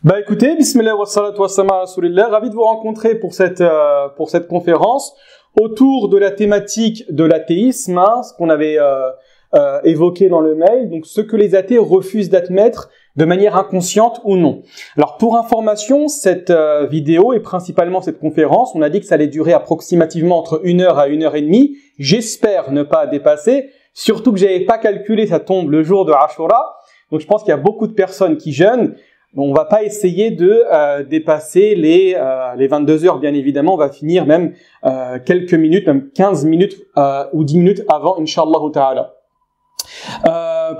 Bah écoutez, bismillah wa salatu wa salam ala rasulillah, ravi de vous rencontrer pour cette conférence autour de la thématique de l'athéisme, ce qu'on avait évoqué dans le mail, donc ce que les athées refusent d'admettre de manière inconsciente ou non. Alors pour information, cette vidéo et principalement cette conférence, on a dit que ça allait durer approximativement entre 1 heure à 1 heure et demie. J'espère ne pas dépasser, surtout que j'avais pas calculé, ça tombe le jour de Ashura, donc je pense qu'il y a beaucoup de personnes qui jeûnent. On va pas essayer de dépasser les 22 heures, bien évidemment. On va finir même quelques minutes, même 15 minutes ou 10 minutes avant, Inch'Allah ta'ala.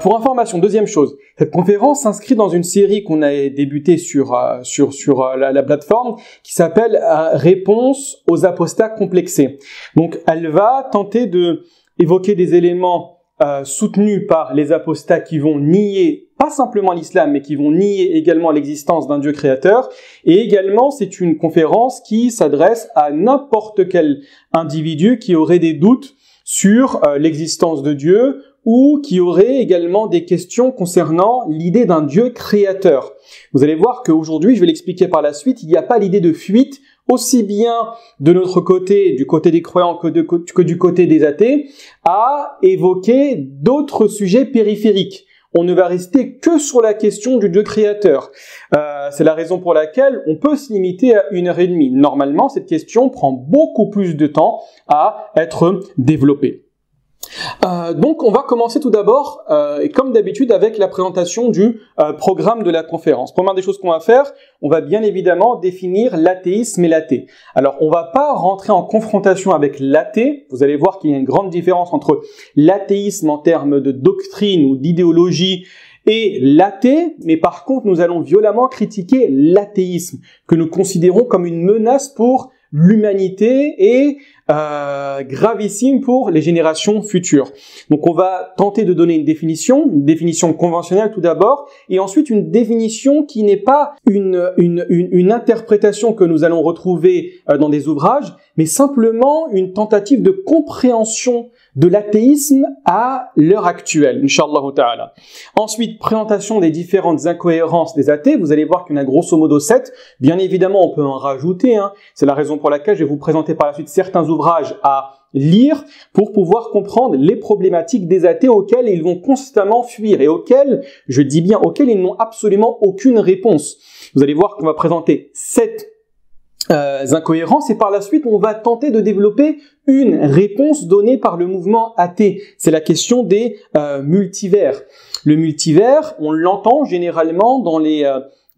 Pour information, deuxième chose, cette conférence s'inscrit dans une série qu'on a débutée sur la plateforme qui s'appelle Réponse aux apostats complexés. Donc, elle va tenter de évoquer des éléments soutenus par les apostats qui vont nier pas simplement l'islam, mais qui vont nier également l'existence d'un Dieu créateur. Et également, c'est une conférence qui s'adresse à n'importe quel individu qui aurait des doutes sur l'existence de Dieu ou qui aurait également des questions concernant l'idée d'un Dieu créateur. Vous allez voir qu'aujourd'hui, je vais l'expliquer par la suite, il n'y a pas l'idée de fuite, aussi bien de notre côté, du côté des croyants que du côté des athées, à évoquer d'autres sujets périphériques. On ne va rester que sur la question du Dieu créateur. C'est la raison pour laquelle on peut se limiter à 1 heure et demie. Normalement, cette question prend beaucoup plus de temps à être développée. Donc, on va commencer tout d'abord, et comme d'habitude, avec la présentation du programme de la conférence. Première des choses qu'on va faire, on va bien évidemment définir l'athéisme et l'athée. Alors, on va pas rentrer en confrontation avec l'athée. Vous allez voir qu'il y a une grande différence entre l'athéisme en termes de doctrine ou d'idéologie et l'athée, mais par contre, nous allons violemment critiquer l'athéisme, que nous considérons comme une menace pour l'humanité et gravissime pour les générations futures. Donc on va tenter de donner une définition conventionnelle tout d'abord, et ensuite une définition qui n'est pas une interprétation que nous allons retrouver dans des ouvrages, mais simplement une tentative de compréhension de l'athéisme à l'heure actuelle, Inch'Allah ta'ala. Ensuite, présentation des différentes incohérences des athées. Vous allez voir qu'il y en a grosso modo 7. Bien évidemment, on peut en rajouter. C'est la raison pour laquelle je vais vous présenter par la suite certains ouvrages à lire pour pouvoir comprendre les problématiques des athées auxquelles ils vont constamment fuir et auxquelles, je dis bien auxquelles ils n'ont absolument aucune réponse. Vous allez voir qu'on va présenter 7 incohérences et par la suite on va tenter de développer une réponse donnée par le mouvement athée. C'est la question des multivers. Le multivers, on l'entend généralement dans les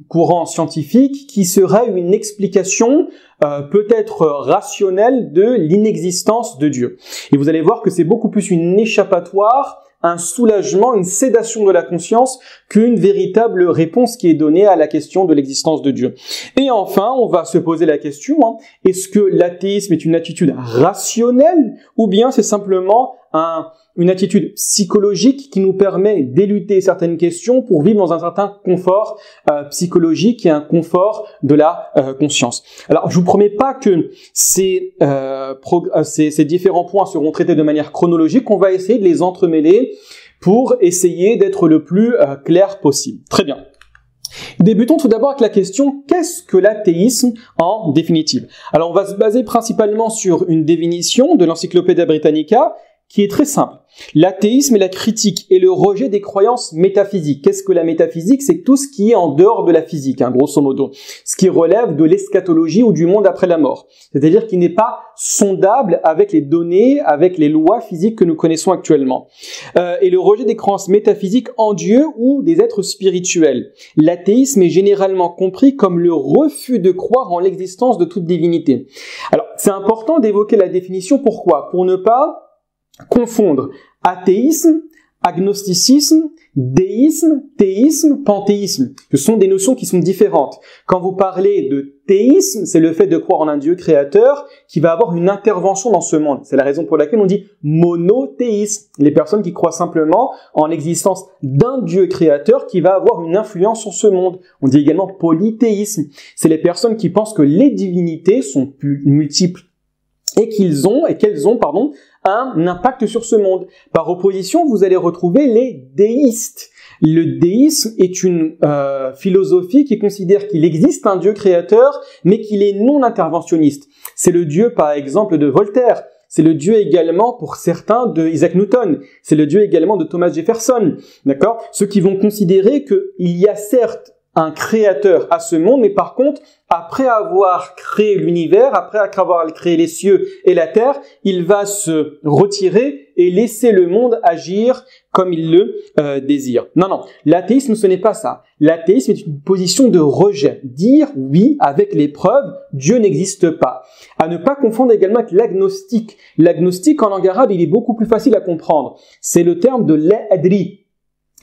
courants scientifiques qui serait une explication peut-être rationnelle de l'inexistence de Dieu. Et vous allez voir que c'est beaucoup plus une échappatoire, un soulagement, une sédation de la conscience qu'une véritable réponse qui est donnée à la question de l'existence de Dieu. Et enfin, on va se poser la question, est-ce que l'athéisme est une attitude rationnelle ou bien c'est simplement une attitude psychologique qui nous permet d'éluder certaines questions pour vivre dans un certain confort psychologique et un confort de la conscience. Alors, je vous promets pas que ces différents points seront traités de manière chronologique. On va essayer de les entremêler pour essayer d'être le plus clair possible. Très bien. Débutons tout d'abord avec la question, qu'est-ce que l'athéisme en définitive? Alors, on va se baser principalement sur une définition de l'Encyclopédia Britannica qui est très simple. L'athéisme est la critique et le rejet des croyances métaphysiques. Qu'est-ce que la métaphysique? C'est tout ce qui est en dehors de la physique, grosso modo. Ce qui relève de l'eschatologie ou du monde après la mort. C'est-à-dire qui n'est pas sondable avec les données, avec les lois physiques que nous connaissons actuellement. Et le rejet des croyances métaphysiques en Dieu ou des êtres spirituels. L'athéisme est généralement compris comme le refus de croire en l'existence de toute divinité. Alors, c'est important d'évoquer la définition. Pourquoi? Pour ne pas confondre athéisme, agnosticisme, déisme, théisme, panthéisme. Ce sont des notions qui sont différentes. Quand vous parlez de théisme, c'est le fait de croire en un Dieu créateur qui va avoir une intervention dans ce monde. C'est la raison pour laquelle on dit monothéisme. Les personnes qui croient simplement en l'existence d'un Dieu créateur qui va avoir une influence sur ce monde. On dit également polythéisme. C'est les personnes qui pensent que les divinités sont plus multiples et qu'elles ont un impact sur ce monde. Par opposition, vous allez retrouver les déistes. Le déisme est une philosophie qui considère qu'il existe un Dieu créateur, mais qu'il est non interventionniste. C'est le Dieu, par exemple, de Voltaire. C'est le Dieu également, pour certains, de Isaac Newton. C'est le Dieu également de Thomas Jefferson. D'accord? Ceux qui vont considérer qu'il y a certes un créateur à ce monde, mais par contre, après avoir créé l'univers, après avoir créé les cieux et la terre, il va se retirer et laisser le monde agir comme il le désire. Non, l'athéisme, ce n'est pas ça. L'athéisme est une position de rejet. Dire oui avec les preuves, Dieu n'existe pas. À ne pas confondre également avec l'agnostique. L'agnostique en langue arabe, il est beaucoup plus facile à comprendre. C'est le terme de la adri.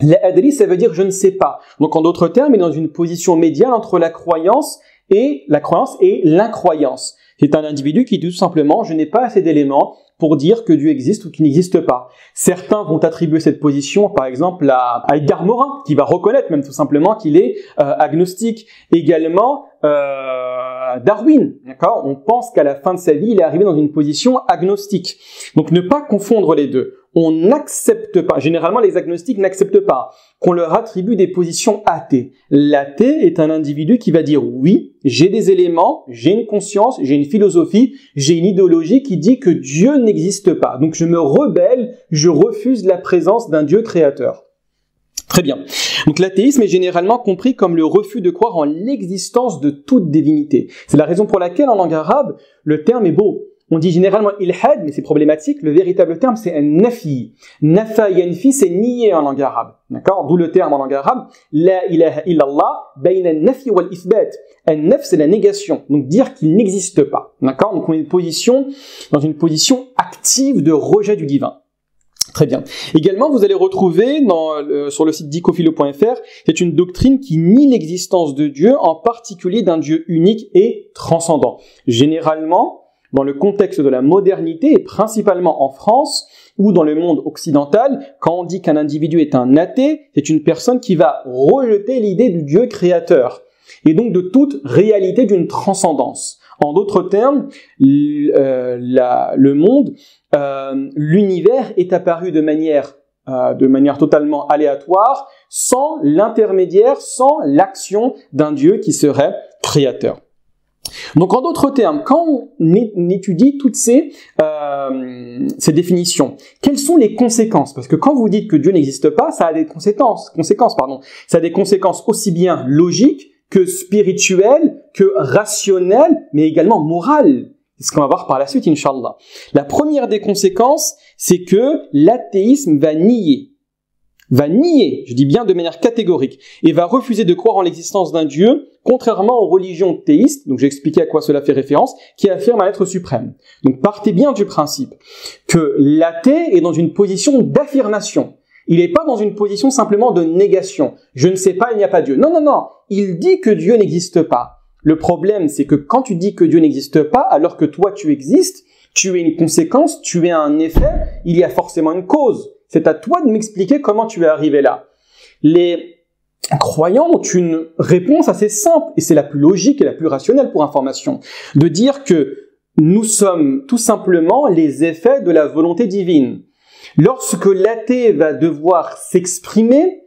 La adri, ça veut dire je ne sais pas. Donc en d'autres termes, il est dans une position médiane entre la croyance et l'incroyance. C'est un individu qui dit tout simplement je n'ai pas assez d'éléments pour dire que Dieu existe ou qu'il n'existe pas. Certains vont attribuer cette position, par exemple, à Edgar Morin, qui va reconnaître même tout simplement qu'il est agnostique. Également, Darwin, d'accord ? On pense qu'à la fin de sa vie, il est arrivé dans une position agnostique. Donc ne pas confondre les deux. On n'accepte pas, généralement les agnostiques n'acceptent pas qu'on leur attribue des positions athées. L'athée est un individu qui va dire oui, j'ai des éléments, j'ai une conscience, j'ai une philosophie, j'ai une idéologie qui dit que Dieu n'existe pas. Donc je me rebelle, je refuse la présence d'un Dieu créateur. Très bien. Donc l'athéisme est généralement compris comme le refus de croire en l'existence de toute divinité. C'est la raison pour laquelle en langue arabe, le terme est beau. On dit généralement ilhad, mais c'est problématique. Le véritable terme, c'est un nafi. Nafa yanfi, c'est nier en langue arabe. D'accord? D'où le terme en langue arabe. La ilaha illallah, bayna nafi wal ithbat. Un naf, c'est la négation. Donc dire qu'il n'existe pas. D'accord? Donc on est dans une position active de rejet du divin. Très bien. Également, vous allez retrouver sur le site dicophilo.fr, c'est une doctrine qui nie l'existence de Dieu, en particulier d'un Dieu unique et transcendant. Généralement, dans le contexte de la modernité, et principalement en France ou dans le monde occidental, quand on dit qu'un individu est un athée, c'est une personne qui va rejeter l'idée du Dieu créateur, et donc de toute réalité d'une transcendance. En d'autres termes, le monde, l'univers est apparu de manière totalement aléatoire, sans l'intermédiaire, sans l'action d'un Dieu qui serait créateur. Donc en d'autres termes, quand on étudie toutes ces définitions, quelles sont les conséquences? Parce que quand vous dites que Dieu n'existe pas, ça a des conséquences. Ça a des conséquences aussi bien logiques que spirituelles, que rationnelles, mais également morales. C'est ce qu'on va voir par la suite, Inch'Allah. La première des conséquences, c'est que l'athéisme va nier, je dis bien de manière catégorique, et va refuser de croire en l'existence d'un Dieu, contrairement aux religions théistes, donc j'ai expliqué à quoi cela fait référence, qui affirment un être suprême. Donc partez bien du principe que l'athée est dans une position d'affirmation. Il n'est pas dans une position simplement de négation. Je ne sais pas, il n'y a pas Dieu. Non. Il dit que Dieu n'existe pas. Le problème, c'est que quand tu dis que Dieu n'existe pas, alors que toi tu existes, tu es une conséquence, tu es un effet, il y a forcément une cause. C'est à toi de m'expliquer comment tu es arrivé là. Les croyants ont une réponse assez simple, et c'est la plus logique et la plus rationnelle pour information, de dire que nous sommes tout simplement les effets de la volonté divine. Lorsque l'athée va devoir s'exprimer,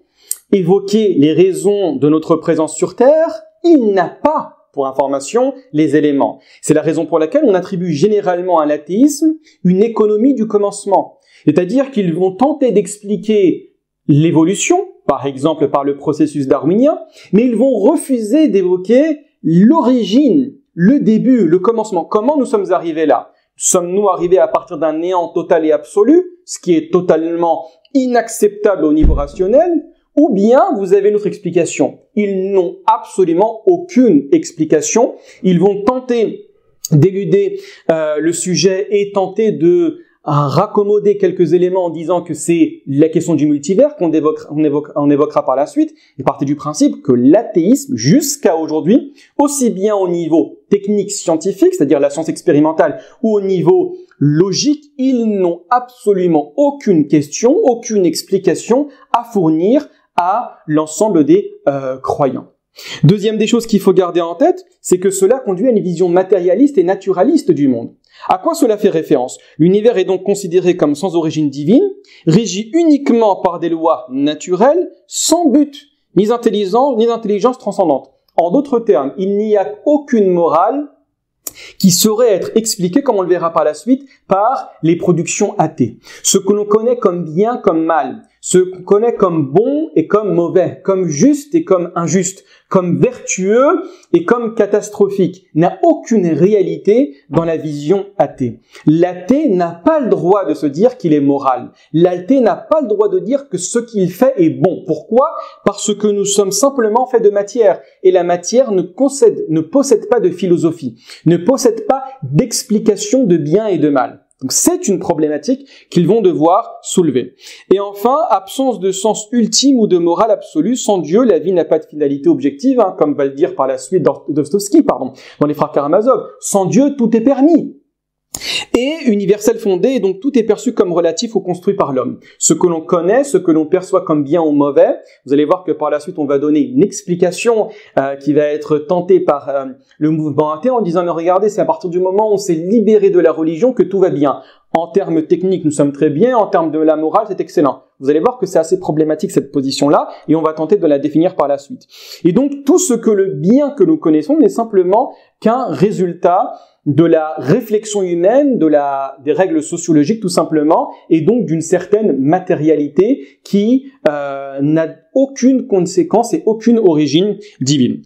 évoquer les raisons de notre présence sur Terre, il n'a pas, pour information, les éléments. C'est la raison pour laquelle on attribue généralement à l'athéisme une économie du commencement. C'est-à-dire qu'ils vont tenter d'expliquer l'évolution, par exemple par le processus darwinien, mais ils vont refuser d'évoquer l'origine, le début, le commencement. Comment nous sommes arrivés là? Sommes-nous arrivés à partir d'un néant total et absolu, ce qui est totalement inacceptable au niveau rationnel, ou bien vous avez une autre explication? Ils n'ont absolument aucune explication. Ils vont tenter d'éluder le sujet et tenter de raccommoder quelques éléments en disant que c'est la question du multivers qu'on évoquera par la suite, et partez du principe que l'athéisme, jusqu'à aujourd'hui, aussi bien au niveau technique scientifique, c'est-à-dire la science expérimentale, ou au niveau logique, ils n'ont absolument aucune question, aucune explication à fournir à l'ensemble des croyants. Deuxième des choses qu'il faut garder en tête, c'est que cela conduit à une vision matérialiste et naturaliste du monde. À quoi cela fait référence? L'univers est donc considéré comme sans origine divine, régi uniquement par des lois naturelles, sans but, ni intelligence transcendante. En d'autres termes, il n'y a aucune morale qui saurait être expliquée, comme on le verra par la suite, par les productions athées. Ce que l'on connaît comme bien, comme mal, ce qu'on connaît comme bon et comme mauvais, comme juste et comme injuste, comme vertueux et comme catastrophique, n'a aucune réalité dans la vision athée. L'athée n'a pas le droit de se dire qu'il est moral. L'athée n'a pas le droit de dire que ce qu'il fait est bon. Pourquoi? Parce que nous sommes simplement faits de matière. Et la matière ne possède pas de philosophie, ne possède pas d'explication de bien et de mal. Donc c'est une problématique qu'ils vont devoir soulever. Et enfin, absence de sens ultime ou de morale absolue. Sans Dieu, la vie n'a pas de finalité objective, comme va le dire par la suite Dostoïevski, dans les Frères Karamazov. Sans Dieu, tout est permis. Et universel fondé, donc tout est perçu comme relatif ou construit par l'homme. Ce que l'on connaît, ce que l'on perçoit comme bien ou mauvais, vous allez voir que par la suite on va donner une explication qui va être tentée par le mouvement athée en disant mais regardez, c'est à partir du moment où on s'est libéré de la religion que tout va bien. En termes techniques, nous sommes très bien, en termes de la morale, c'est excellent. Vous allez voir que c'est assez problématique cette position-là, et on va tenter de la définir par la suite. Et donc tout ce que le bien que nous connaissons n'est simplement qu'un résultat de la réflexion humaine, des règles sociologiques tout simplement, et donc d'une certaine matérialité qui n'a aucune conséquence et aucune origine divine.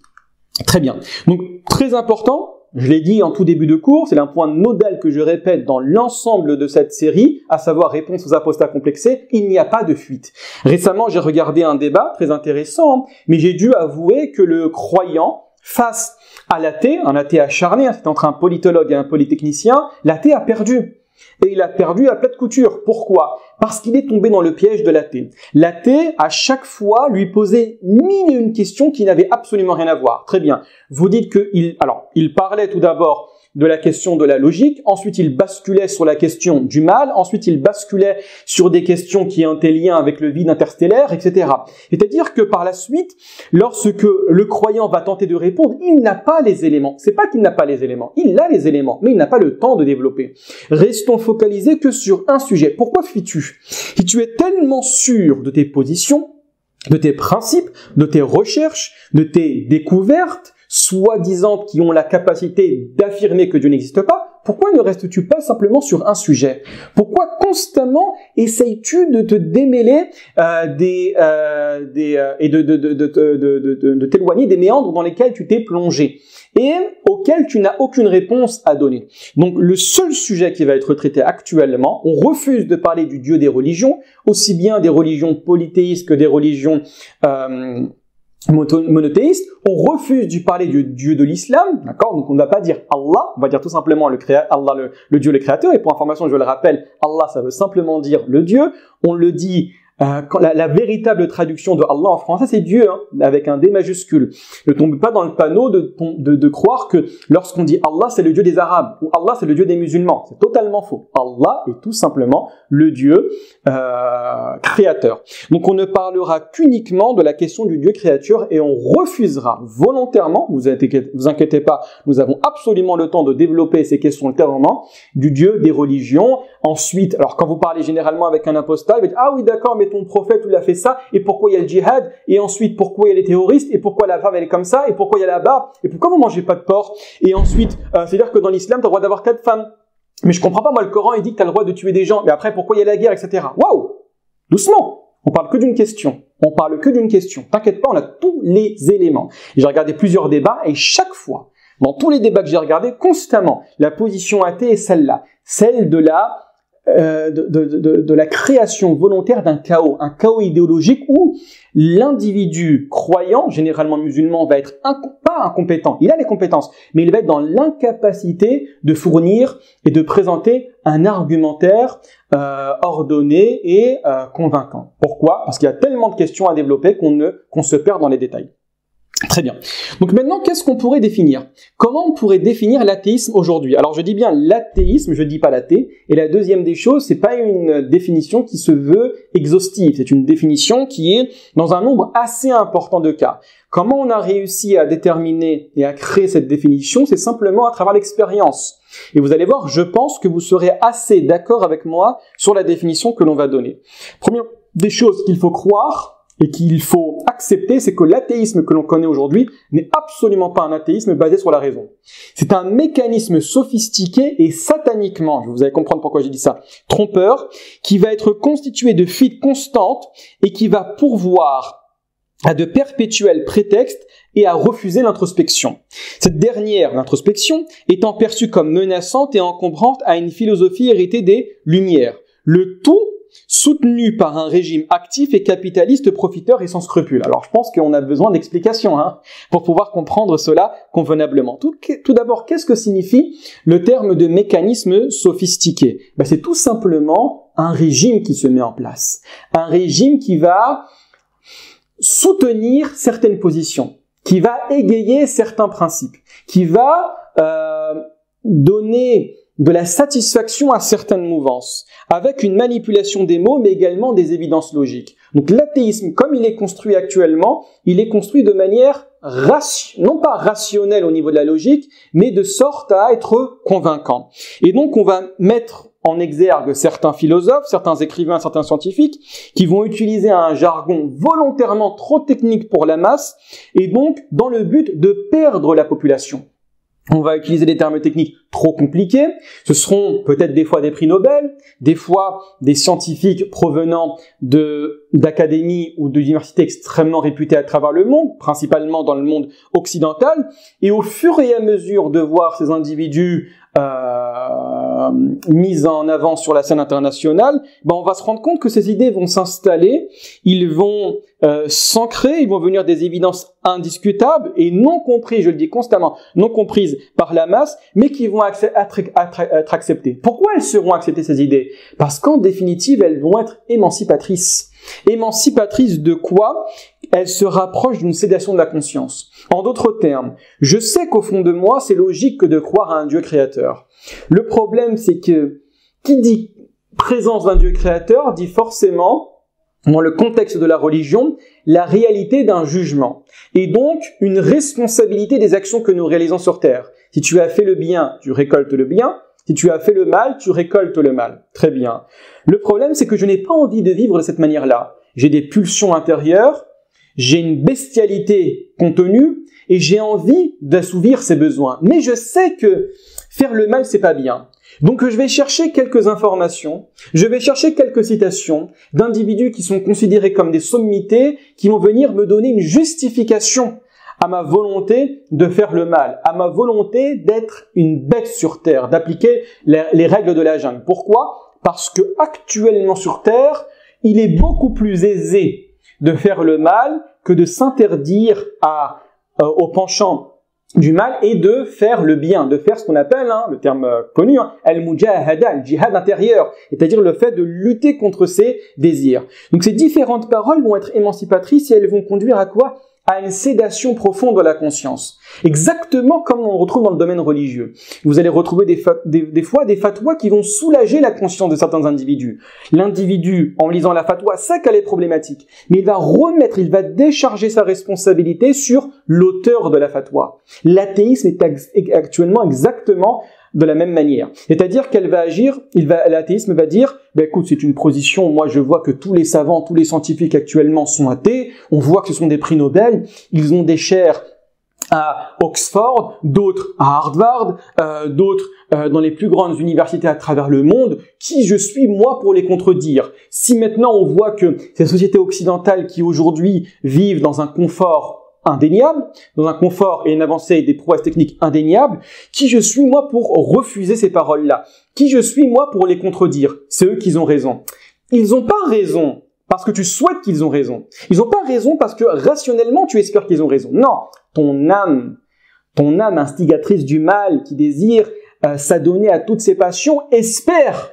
Très bien. Donc très important, je l'ai dit en tout début de cours, c'est un point nodal que je répète dans l'ensemble de cette série, à savoir réponse aux apostats complexés, il n'y a pas de fuite. Récemment, j'ai regardé un débat très intéressant, mais j'ai dû avouer que le croyant, face à l'athée, un athée acharné, c'est entre un politologue et un polytechnicien, l'athée a perdu. Et il a perdu à plate couture. Pourquoi? Parce qu'il est tombé dans le piège de l'athée. L'athée, à chaque fois, lui posait mille et une questions qui n'avaient absolument rien à voir. Très bien. Vous dites il parlait tout d'abord de la question de la logique, ensuite il basculait sur la question du mal, ensuite il basculait sur des questions qui ont des liens avec le vide interstellaire, etc. C'est-à-dire que par la suite, lorsque le croyant va tenter de répondre, il n'a pas les éléments. C'est pas qu'il n'a pas les éléments, il a les éléments, mais il n'a pas le temps de développer. Restons focalisés que sur un sujet. Pourquoi fuis-tu? Si tu es tellement sûr de tes positions, de tes principes, de tes recherches, de tes découvertes, soi-disant qui ont la capacité d'affirmer que Dieu n'existe pas, pourquoi ne restes-tu pas simplement sur un sujet? Pourquoi constamment essayes-tu de te démêler et de t'éloigner des méandres dans lesquels tu t'es plongé et auxquels tu n'as aucune réponse à donner? Donc le seul sujet qui va être traité actuellement, on refuse de parler du Dieu des religions, aussi bien des religions polythéistes que des religions monothéiste, on refuse de parler du Dieu de l'islam, d'accord? Donc on ne va pas dire Allah, on va dire tout simplement Allah, le Dieu le créateur, et pour information, je le rappelle, Allah ça veut simplement dire le Dieu, on le dit quand la véritable traduction de Allah en français c'est Dieu, avec un D majuscule. Ne tombe pas dans le panneau de croire que lorsqu'on dit Allah c'est le Dieu des Arabes ou Allah c'est le Dieu des musulmans. C'est totalement faux. Allah est tout simplement le Dieu créateur. Donc on ne parlera qu'uniquement de la question du Dieu créateur et on refusera volontairement, vous inquiétez pas, nous avons absolument le temps de développer ces questions ultérieurement, du Dieu des religions. Ensuite, alors quand vous parlez généralement avec un apostat, il va dire ah oui d'accord, mais ton prophète il a fait ça, et pourquoi il y a le djihad, et ensuite pourquoi il y a les terroristes, et pourquoi la femme elle est comme ça, et pourquoi il y a la barbe, et pourquoi vous mangez pas de porc, et ensuite c'est-à-dire que dans l'islam tu as le droit d'avoir 4 femmes. Mais je comprends pas, moi le Coran il dit que tu as le droit de tuer des gens, mais après pourquoi il y a la guerre, etc. Waouh, doucement, on parle que d'une question. T'inquiète pas, on a tous les éléments. J'ai regardé plusieurs débats et chaque fois, dans tous les débats que j'ai regardés, constamment, la position athée est celle-là, celle de la création volontaire d'un chaos, un chaos idéologique où l'individu croyant, généralement musulman, va être pas incompétent, il a les compétences, mais il va être dans l'incapacité de fournir et de présenter un argumentaire ordonné et convaincant. Pourquoi? Parce qu'il y a tellement de questions à développer qu'on se perd dans les détails. Très bien. Donc maintenant, qu'est-ce qu'on pourrait définir? Comment on pourrait définir l'athéisme aujourd'hui? Alors je dis bien l'athéisme, je dis pas l'athée. Et la deuxième des choses, c'est pas une définition qui se veut exhaustive. C'est une définition qui est dans un nombre assez important de cas. Comment on a réussi à déterminer et à créer cette définition? C'est simplement à travers l'expérience. Et vous allez voir, je pense que vous serez assez d'accord avec moi sur la définition que l'on va donner. Première des choses qu'il faut croire et qu'il faut accepter, c'est que l'athéisme que l'on connaît aujourd'hui n'est absolument pas un athéisme basé sur la raison. C'est un mécanisme sophistiqué et sataniquement, vous allez comprendre pourquoi j'ai dit ça, trompeur, qui va être constitué de fuites constantes et qui va pourvoir à de perpétuels prétextes et à refuser l'introspection. Cette dernière, l'introspection, étant perçue comme menaçante et encombrante à une philosophie héritée des Lumières. Le tout soutenu par un régime actif et capitaliste profiteur et sans scrupules. Alors je pense qu'on a besoin d'explications pour pouvoir comprendre cela convenablement. Tout d'abord, qu'est-ce que signifie le terme de mécanisme sophistiqué? C'est tout simplement un régime qui se met en place. Un régime qui va soutenir certaines positions, qui va égayer certains principes, qui va donner de la satisfaction à certaines mouvances, avec une manipulation des mots, mais également des évidences logiques. Donc l'athéisme, comme il est construit actuellement, il est construit de manière non pas rationnelle au niveau de la logique, mais de sorte à être convaincant. Et donc on va mettre en exergue certains philosophes, certains écrivains, certains scientifiques, qui vont utiliser un jargon volontairement trop technique pour la masse, et donc dans le but de perdre la population. On va utiliser des termes techniques trop compliqués. Ce seront peut-être des fois des prix Nobel, des fois des scientifiques provenant d'académies ou d'universités extrêmement réputées à travers le monde, principalement dans le monde occidental. Et au fur et à mesure de voir ces individus mis en avant sur la scène internationale, on va se rendre compte que ces idées vont s'installer, ils vont s'ancrer, ils vont venir des évidences indiscutables et non comprises, je le dis constamment, non comprises par la masse, mais qui vont être acceptées. Pourquoi elles seront acceptées, ces idées? Parce qu'en définitive, elles vont être émancipatrices. Émancipatrices de quoi? Elles se rapprochent d'une sédation de la conscience. En d'autres termes, je sais qu'au fond de moi, c'est logique que de croire à un Dieu créateur. Le problème, c'est que qui dit présence d'un Dieu créateur dit forcément, dans le contexte de la religion, la réalité d'un jugement. Et donc, une responsabilité des actions que nous réalisons sur Terre. Si tu as fait le bien, tu récoltes le bien. Si tu as fait le mal, tu récoltes le mal. Très bien. Le problème, c'est que je n'ai pas envie de vivre de cette manière-là. J'ai des pulsions intérieures, j'ai une bestialité contenue, et j'ai envie d'assouvir ces besoins. Mais je sais que faire le mal, c'est pas bien. Donc je vais chercher quelques informations, je vais chercher quelques citations d'individus qui sont considérés comme des sommités, qui vont venir me donner une justification à ma volonté de faire le mal, à ma volonté d'être une bête sur terre, d'appliquer les règles de la jungle. Pourquoi? Parce que actuellement sur terre, il est beaucoup plus aisé de faire le mal que de s'interdire au penchant du mal et de faire le bien, de faire ce qu'on appelle, le terme connu, al-mujahada, le djihad intérieur, c'est-à-dire le fait de lutter contre ses désirs. Donc ces différentes paroles vont être émancipatrices et elles vont conduire à quoi? À une sédation profonde de la conscience. Exactement comme on retrouve dans le domaine religieux. Vous allez retrouver des fois des fatwas qui vont soulager la conscience de certains individus. L'individu, en lisant la fatwa, sait qu'elle est problématique, mais il va décharger sa responsabilité sur l'auteur de la fatwa. L'athéisme est actuellement exactement de la même manière. C'est-à-dire qu'elle va agir, l'athéisme va dire, écoute, c'est une position, moi je vois que tous les savants, tous les scientifiques actuellement sont athées, on voit que ce sont des prix Nobel, ils ont des chaires à Oxford, d'autres à Harvard, d'autres dans les plus grandes universités à travers le monde. Qui je suis, moi, pour les contredire? Si maintenant on voit que ces sociétés occidentales qui aujourd'hui vivent dans un confort indéniable, dans un confort et une avancée et des prouesses techniques indéniables, qui je suis moi pour refuser ces paroles-là? Qui je suis moi pour les contredire? C'est eux qui ont raison. Ils n'ont pas raison parce que tu souhaites qu'ils ont raison. Ils n'ont pas raison parce que rationnellement tu espères qu'ils ont raison. Non, ton âme instigatrice du mal qui désire s'adonner à toutes ses passions espère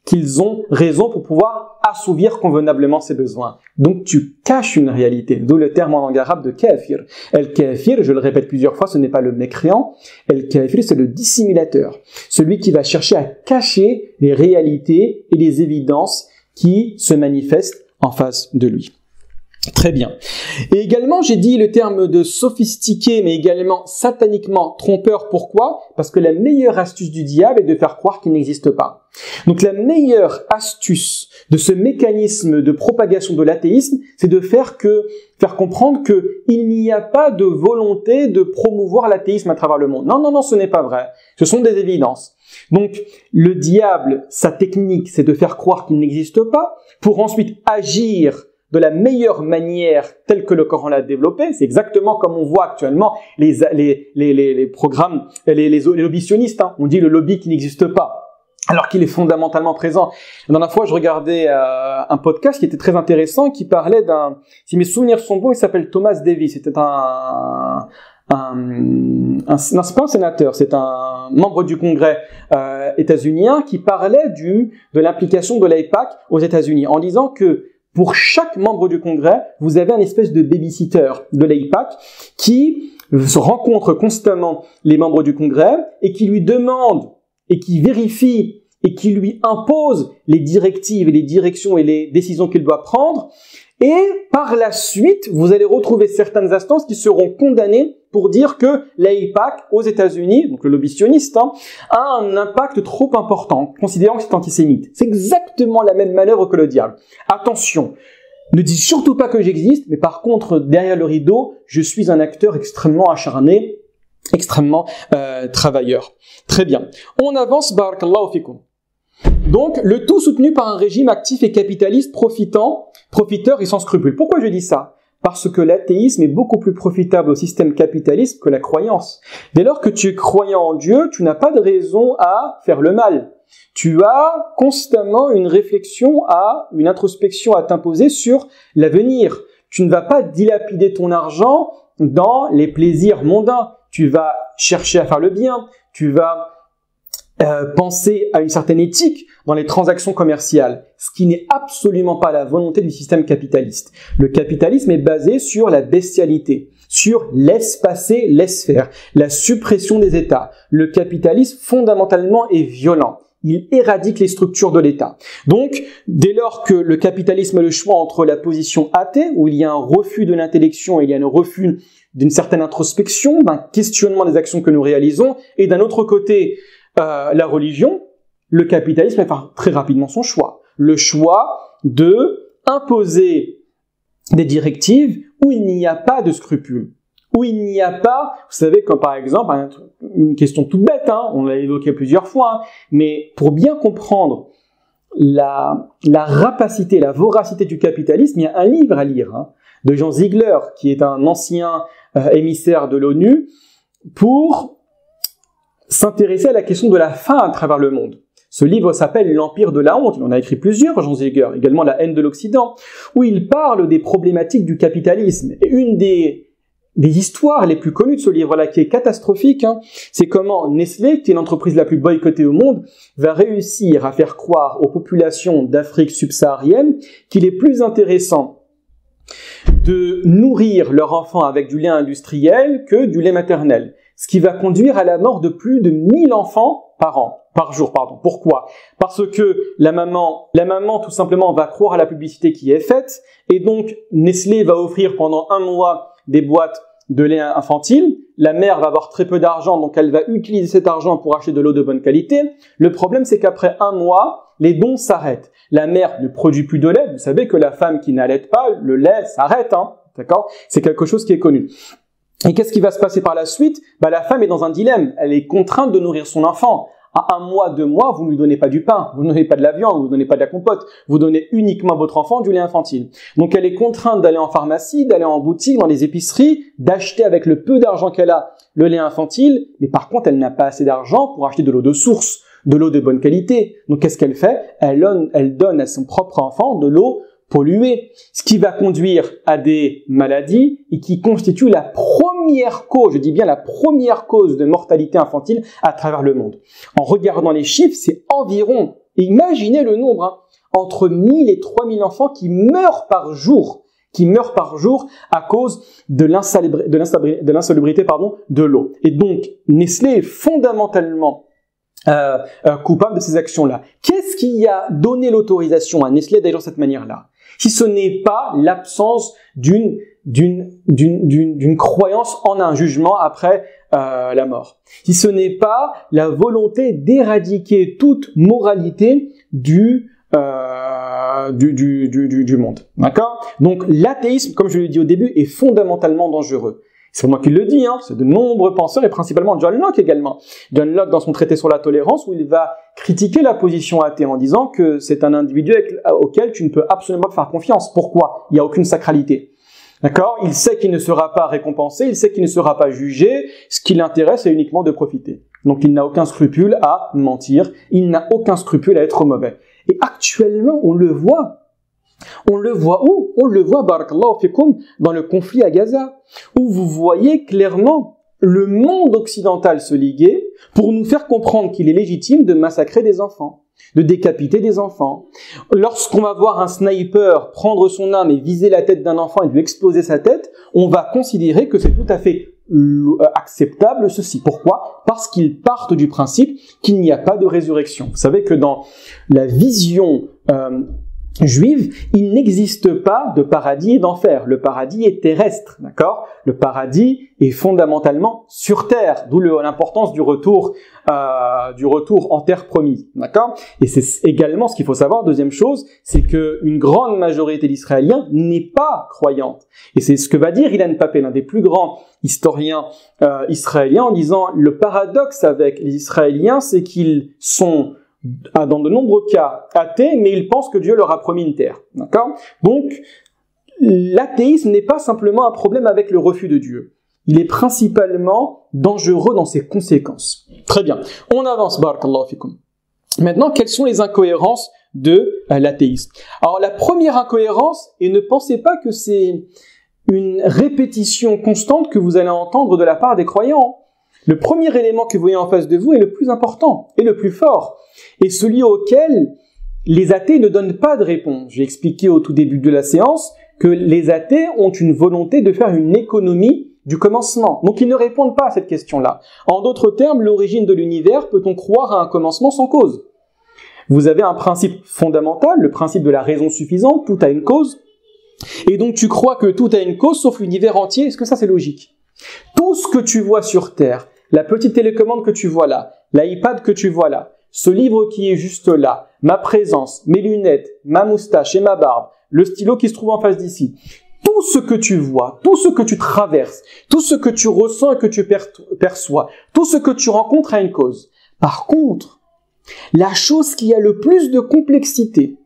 qu'ils ont raison pour pouvoir assouvir convenablement ses besoins. Donc tu caches une réalité, d'où le terme en langue arabe de kafir. El-kafir, je le répète plusieurs fois, ce n'est pas le mécréant, el-kafir c'est le dissimulateur, celui qui va chercher à cacher les réalités et les évidences qui se manifestent en face de lui. Très bien. Et également, j'ai dit le terme de sophistiqué, mais également sataniquement trompeur. Pourquoi? Parce que la meilleure astuce du diable est de faire croire qu'il n'existe pas. Donc la meilleure astuce de ce mécanisme de propagation de l'athéisme, c'est de faire comprendre qu'il n'y a pas de volonté de promouvoir l'athéisme à travers le monde. Non, non, non, ce n'est pas vrai. Ce sont des évidences. Donc le diable, sa technique, c'est de faire croire qu'il n'existe pas pour ensuite agir de la meilleure manière telle que le Coran l'a développé. C'est exactement comme on voit actuellement les programmes, les lobbies sionistes. On dit le lobby qui n'existe pas, alors qu'il est fondamentalement présent. La dernière fois, je regardais un podcast qui était très intéressant, qui parlait si mes souvenirs sont bons, il s'appelle Thomas Davis. C'était c'est pas un sénateur, c'est un membre du Congrès états-unien qui parlait de l'implication de l'AIPAC aux États-Unis, en disant que pour chaque membre du Congrès, vous avez un espèce de babysitter de l'AIPAC qui se rencontre constamment les membres du Congrès et qui lui demande et qui vérifie et qui lui impose les directives et les directions et les décisions qu'il doit prendre. Et par la suite, vous allez retrouver certaines instances qui seront condamnées pour dire que l'AIPAC aux États-Unis, donc le lobby sioniste, a un impact trop important, considérant que c'est antisémite. C'est exactement la même manœuvre que le diable. Attention, ne dis surtout pas que j'existe, mais par contre, derrière le rideau, je suis un acteur extrêmement acharné, extrêmement travailleur. Très bien. On avance, barakallahu fikum. Donc, le tout soutenu par un régime actif et capitaliste profiteur et sans scrupules. Pourquoi je dis ça? Parce que l'athéisme est beaucoup plus profitable au système capitaliste que la croyance. Dès lors que tu es croyant en Dieu, tu n'as pas de raison à faire le mal. Tu as constamment une réflexion une introspection à t'imposer sur l'avenir. Tu ne vas pas dilapider ton argent dans les plaisirs mondains. Tu vas chercher à faire le bien. Tu vas penser à une certaine éthique dans les transactions commerciales, ce qui n'est absolument pas la volonté du système capitaliste. Le capitalisme est basé sur la bestialité, sur laisse passer, laisse faire, la suppression des États. Le capitalisme, fondamentalement, est violent. Il éradique les structures de l'État. Donc, dès lors que le capitalisme a le choix entre la position athée, où il y a un refus de l'intellection, il y a un refus d'une certaine introspection, d'un questionnement des actions que nous réalisons, et d'un autre côté, la religion, le capitalisme va faire très rapidement son choix. Le choix de imposer des directives où il n'y a pas de scrupules, où il n'y a pas, vous savez, comme par exemple, une question toute bête, on l'a évoqué plusieurs fois, mais pour bien comprendre la rapacité, la voracité du capitalisme, il y a un livre à lire, de Jean Ziegler, qui est un ancien émissaire de l'ONU, pour s'intéresser à la question de la faim à travers le monde. Ce livre s'appelle L'Empire de la honte. Il en a écrit plusieurs, Jean Ziegler, également La haine de l'Occident, où il parle des problématiques du capitalisme. Et une des histoires les plus connues de ce livre-là, qui est catastrophique, c'est comment Nestlé, qui est l'entreprise la plus boycottée au monde, va réussir à faire croire aux populations d'Afrique subsaharienne qu'il est plus intéressant de nourrir leur enfant avec du lait industriel que du lait maternel. Ce qui va conduire à la mort de plus de 1000 enfants par jour. Pourquoi? Parce que la maman tout simplement va croire à la publicité qui est faite, et donc Nestlé va offrir pendant un mois des boîtes de lait infantile. La mère va avoir très peu d'argent, donc elle va utiliser cet argent pour acheter de l'eau de bonne qualité. Le problème, c'est qu'après un mois, les dons s'arrêtent. La mère ne produit plus de lait. Vous savez que la femme qui n'allaite pas, le lait s'arrête, d'accord? C'est quelque chose qui est connu. Et qu'est-ce qui va se passer par la suite? La femme est dans un dilemme. Elle est contrainte de nourrir son enfant. À 1 mois, 2 mois, vous ne lui donnez pas du pain, vous ne donnez pas de la viande, vous ne donnez pas de la compote, vous donnez uniquement à votre enfant du lait infantile. Donc elle est contrainte d'aller en pharmacie, d'aller en boutique, dans les épiceries, d'acheter avec le peu d'argent qu'elle a le lait infantile, mais par contre elle n'a pas assez d'argent pour acheter de l'eau de source, de l'eau de bonne qualité. Donc qu'est-ce qu'elle fait? Elle donne à son propre enfant de l'eau polluée, ce qui va conduire à des maladies et qui constitue la première cause, je dis bien la première cause de mortalité infantile à travers le monde. En regardant les chiffres, c'est environ, imaginez le nombre, entre 1000 et 3000 enfants qui meurent par jour à cause de l'insalubrité de l'eau. Et donc, Nestlé est fondamentalement coupable de ces actions-là. Qu'est-ce qui a donné l'autorisation à Nestlé d'agir de cette manière-là? Si ce n'est pas l'absence d'une croyance en un jugement après la mort. Si ce n'est pas la volonté d'éradiquer toute moralité du monde. D'accord? Donc l'athéisme, comme je l'ai dit au début, est fondamentalement dangereux. C'est moi qui le dis, hein, c'est de nombreux penseurs et principalement John Locke également. John Locke dans son traité sur la tolérance où il va critiquer la position athée en disant que c'est un individu auquel tu ne peux absolument pas faire confiance. Pourquoi? Il n'y a aucune sacralité. D'accord? Il sait qu'il ne sera pas récompensé, il sait qu'il ne sera pas jugé, ce qui l'intéresse est uniquement de profiter. Donc il n'a aucun scrupule à mentir, il n'a aucun scrupule à être mauvais. Et actuellement, on le voit. On le voit où? On le voit, barakallahu fikoum, dans le conflit à Gaza, où vous voyez clairement le monde occidental se liguer pour nous faire comprendre qu'il est légitime de massacrer des enfants, de décapiter des enfants. Lorsqu'on va voir un sniper prendre son arme et viser la tête d'un enfant et lui exploser sa tête, on va considérer que c'est tout à fait acceptable ceci. Pourquoi? Parce qu'ils partent du principe qu'il n'y a pas de résurrection. Vous savez que dans la vision juive, il n'existe pas de paradis et d'enfer. Le paradis est terrestre, d'accord? Le paradis est fondamentalement sur terre, d'où l'importance du retour en terre promise, d'accord? Et c'est également ce qu'il faut savoir. Deuxième chose, c'est que une grande majorité d'Israéliens n'est pas croyante. Et c'est ce que va dire Ilan Pappé, l'un des plus grands historiens israéliens, en disant le paradoxe avec les Israéliens, c'est qu'ils sont dans de nombreux cas athées, mais ils pensent que Dieu leur a promis une terre. D'accord? Donc, l'athéisme n'est pas simplement un problème avec le refus de Dieu. Il est principalement dangereux dans ses conséquences. Très bien. On avance, barakallahu fikum. Maintenant, quelles sont les incohérences de l'athéisme? Alors, la première incohérence, et ne pensez pas que c'est une répétition constante que vous allez entendre de la part des croyants. Le premier élément que vous voyez en face de vous est le plus important et le plus fort, et celui auquel les athées ne donnent pas de réponse. J'ai expliqué au tout début de la séance que les athées ont une volonté de faire une économie du commencement. Donc ils ne répondent pas à cette question-là. En d'autres termes, l'origine de l'univers, peut-on croire à un commencement sans cause? Vous avez un principe fondamental, le principe de la raison suffisante, tout a une cause, et donc tu crois que tout a une cause sauf l'univers entier. Est-ce que ça c'est logique? Tout ce que tu vois sur Terre, la petite télécommande que tu vois là, l'iPad que tu vois là, ce livre qui est juste là, ma présence, mes lunettes, ma moustache et ma barbe, le stylo qui se trouve en face d'ici, tout ce que tu vois, tout ce que tu traverses, tout ce que tu ressens et que tu perçois, tout ce que tu rencontres a une cause. Par contre, la chose qui a le plus de complexité,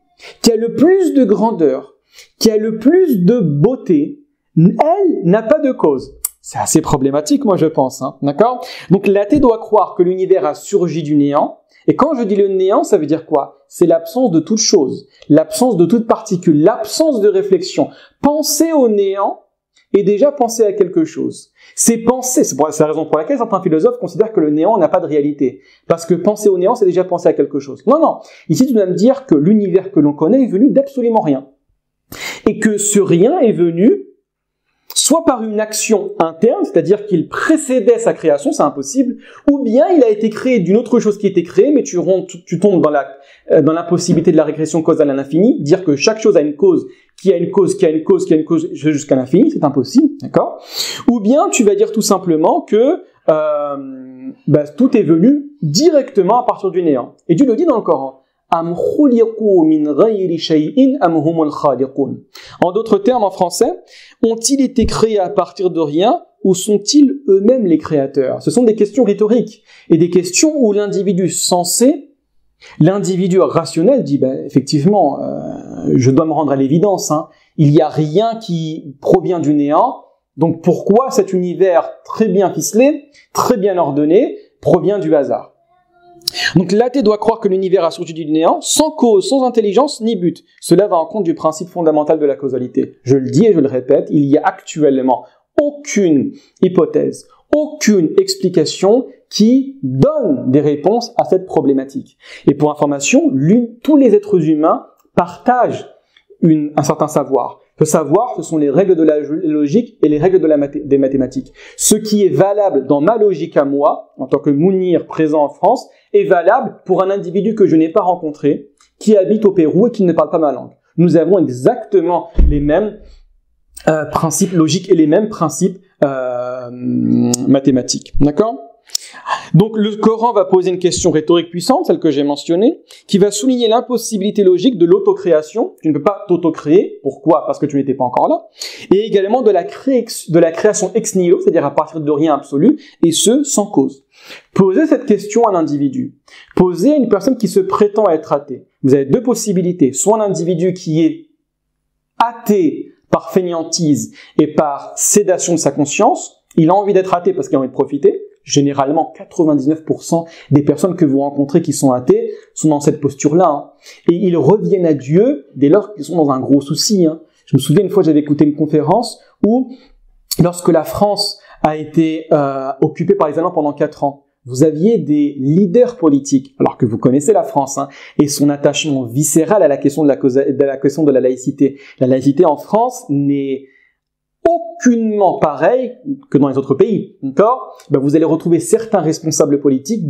qui a le plus de grandeur, qui a le plus de beauté, elle n'a pas de cause. C'est assez problématique, moi je pense, hein, d'accord? Donc l'athée doit croire que l'univers a surgi du néant, et quand je dis le néant, ça veut dire quoi? C'est l'absence de toute chose, l'absence de toute particule, l'absence de réflexion. Penser au néant est déjà penser à quelque chose. C'est penser, c'est la raison pour laquelle certains philosophes considèrent que le néant n'a pas de réalité. Parce que penser au néant, c'est déjà penser à quelque chose. Non, non. Ici, tu dois me dire que l'univers que l'on connaît est venu d'absolument rien. Et que ce rien est venu soit par une action interne, c'est-à-dire qu'il précédait sa création, c'est impossible, ou bien il a été créé d'une autre chose qui était créée, mais tu tombes dans l'impossibilité de la régression causale à l'infini, dire que chaque chose a une cause, qui a une cause, qui a une cause, qui a une cause jusqu'à l'infini, c'est impossible, d'accord? Ou bien tu vas dire tout simplement que tout est venu directement à partir du néant. Et Dieu le dit dans le Coran. En d'autres termes, en français, ont-ils été créés à partir de rien ou sont-ils eux-mêmes les créateurs? Ce sont des questions rhétoriques et des questions où l'individu sensé, l'individu rationnel dit effectivement, je dois me rendre à l'évidence, hein, il n'y a rien qui provient du néant, donc pourquoi cet univers très bien ficelé, très bien ordonné, provient du hasard? Donc l'athée doit croire que l'univers a surgi du néant, sans cause, sans intelligence, ni but. Cela va en compte du principe fondamental de la causalité. Je le dis et je le répète, il y a actuellement aucune hypothèse, aucune explication qui donne des réponses à cette problématique. Et pour information, tous les êtres humains partagent un certain savoir. Ce savoir, ce sont les règles de la logique et les règles des mathématiques. Ce qui est valable dans ma logique à moi, en tant que Mounir présent en France, est valable pour un individu que je n'ai pas rencontré, qui habite au Pérou et qui ne parle pas ma langue. Nous avons exactement les mêmes principes logiques et les mêmes principes mathématiques. D'accord ? Donc le Coran va poser une question rhétorique puissante, celle que j'ai mentionnée, qui va souligner l'impossibilité logique de l'autocréation. Tu ne peux pas t'autocréer. Pourquoi ? Parce que tu n'étais pas encore là. Et également de la création ex nihilo, c'est-à-dire à partir de rien absolu, et ce, sans cause. Posez cette question à un individu. Posez à une personne qui se prétend être athée. Vous avez deux possibilités. Soit un individu qui est athée par fainéantise et par sédation de sa conscience. Il a envie d'être athée parce qu'il a envie de profiter. Généralement, 99% des personnes que vous rencontrez qui sont athées sont dans cette posture-là. Et ils reviennent à Dieu dès lors qu'ils sont dans un gros souci. Je me souviens une fois, j'avais écouté une conférence où, lorsque la France a été occupée par les Allemands pendant 4 ans, vous aviez des leaders politiques, alors que vous connaissez la France, et son attachement viscéral à la question de la laïcité. La laïcité en France n'est aucunement pareil que dans les autres pays, d'accord ? Vous allez retrouver certains responsables politiques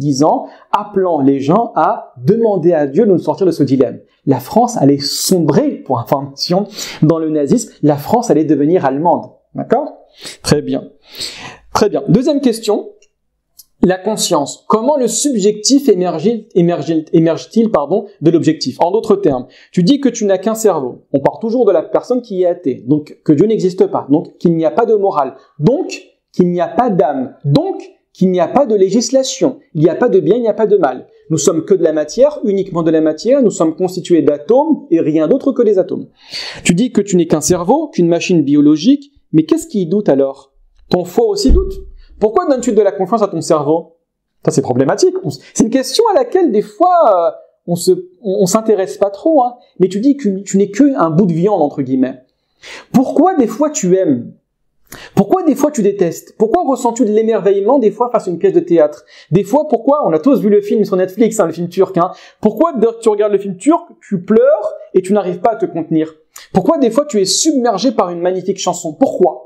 appelant les gens à demander à Dieu de nous sortir de ce dilemme. La France allait sombrer, pour information, dans le nazisme. La France allait devenir allemande, d'accord ? Très bien. Très bien. Deuxième question. La conscience. Comment le subjectif émerge-t-il de l'objectif ? En d'autres termes, tu dis que tu n'as qu'un cerveau. On part toujours de la personne qui est athée. Donc, que Dieu n'existe pas. Donc, qu'il n'y a pas de morale. Donc, qu'il n'y a pas d'âme. Donc, qu'il n'y a pas de législation. Il n'y a pas de bien, il n'y a pas de mal. Nous sommes que de la matière, uniquement de la matière. Nous sommes constitués d'atomes et rien d'autre que des atomes. Tu dis que tu n'es qu'un cerveau, qu'une machine biologique. Mais qu'est-ce qui doute alors ? Ton foie aussi doute ? Pourquoi donnes-tu de la confiance à ton cerveau ? Ça, c'est problématique. C'est une question à laquelle, des fois, on s'intéresse pas trop, Mais tu dis que tu n'es qu'un bout de viande, entre guillemets. Pourquoi, des fois, tu aimes ? Pourquoi, des fois, tu détestes ? Pourquoi ressens-tu de l'émerveillement, des fois, face à une pièce de théâtre ? Des fois, pourquoi, on a tous vu le film sur Netflix, le film turc, Pourquoi, dès que tu regardes le film turc, tu pleures et tu n'arrives pas à te contenir ? Pourquoi, des fois, tu es submergé par une magnifique chanson ? Pourquoi ?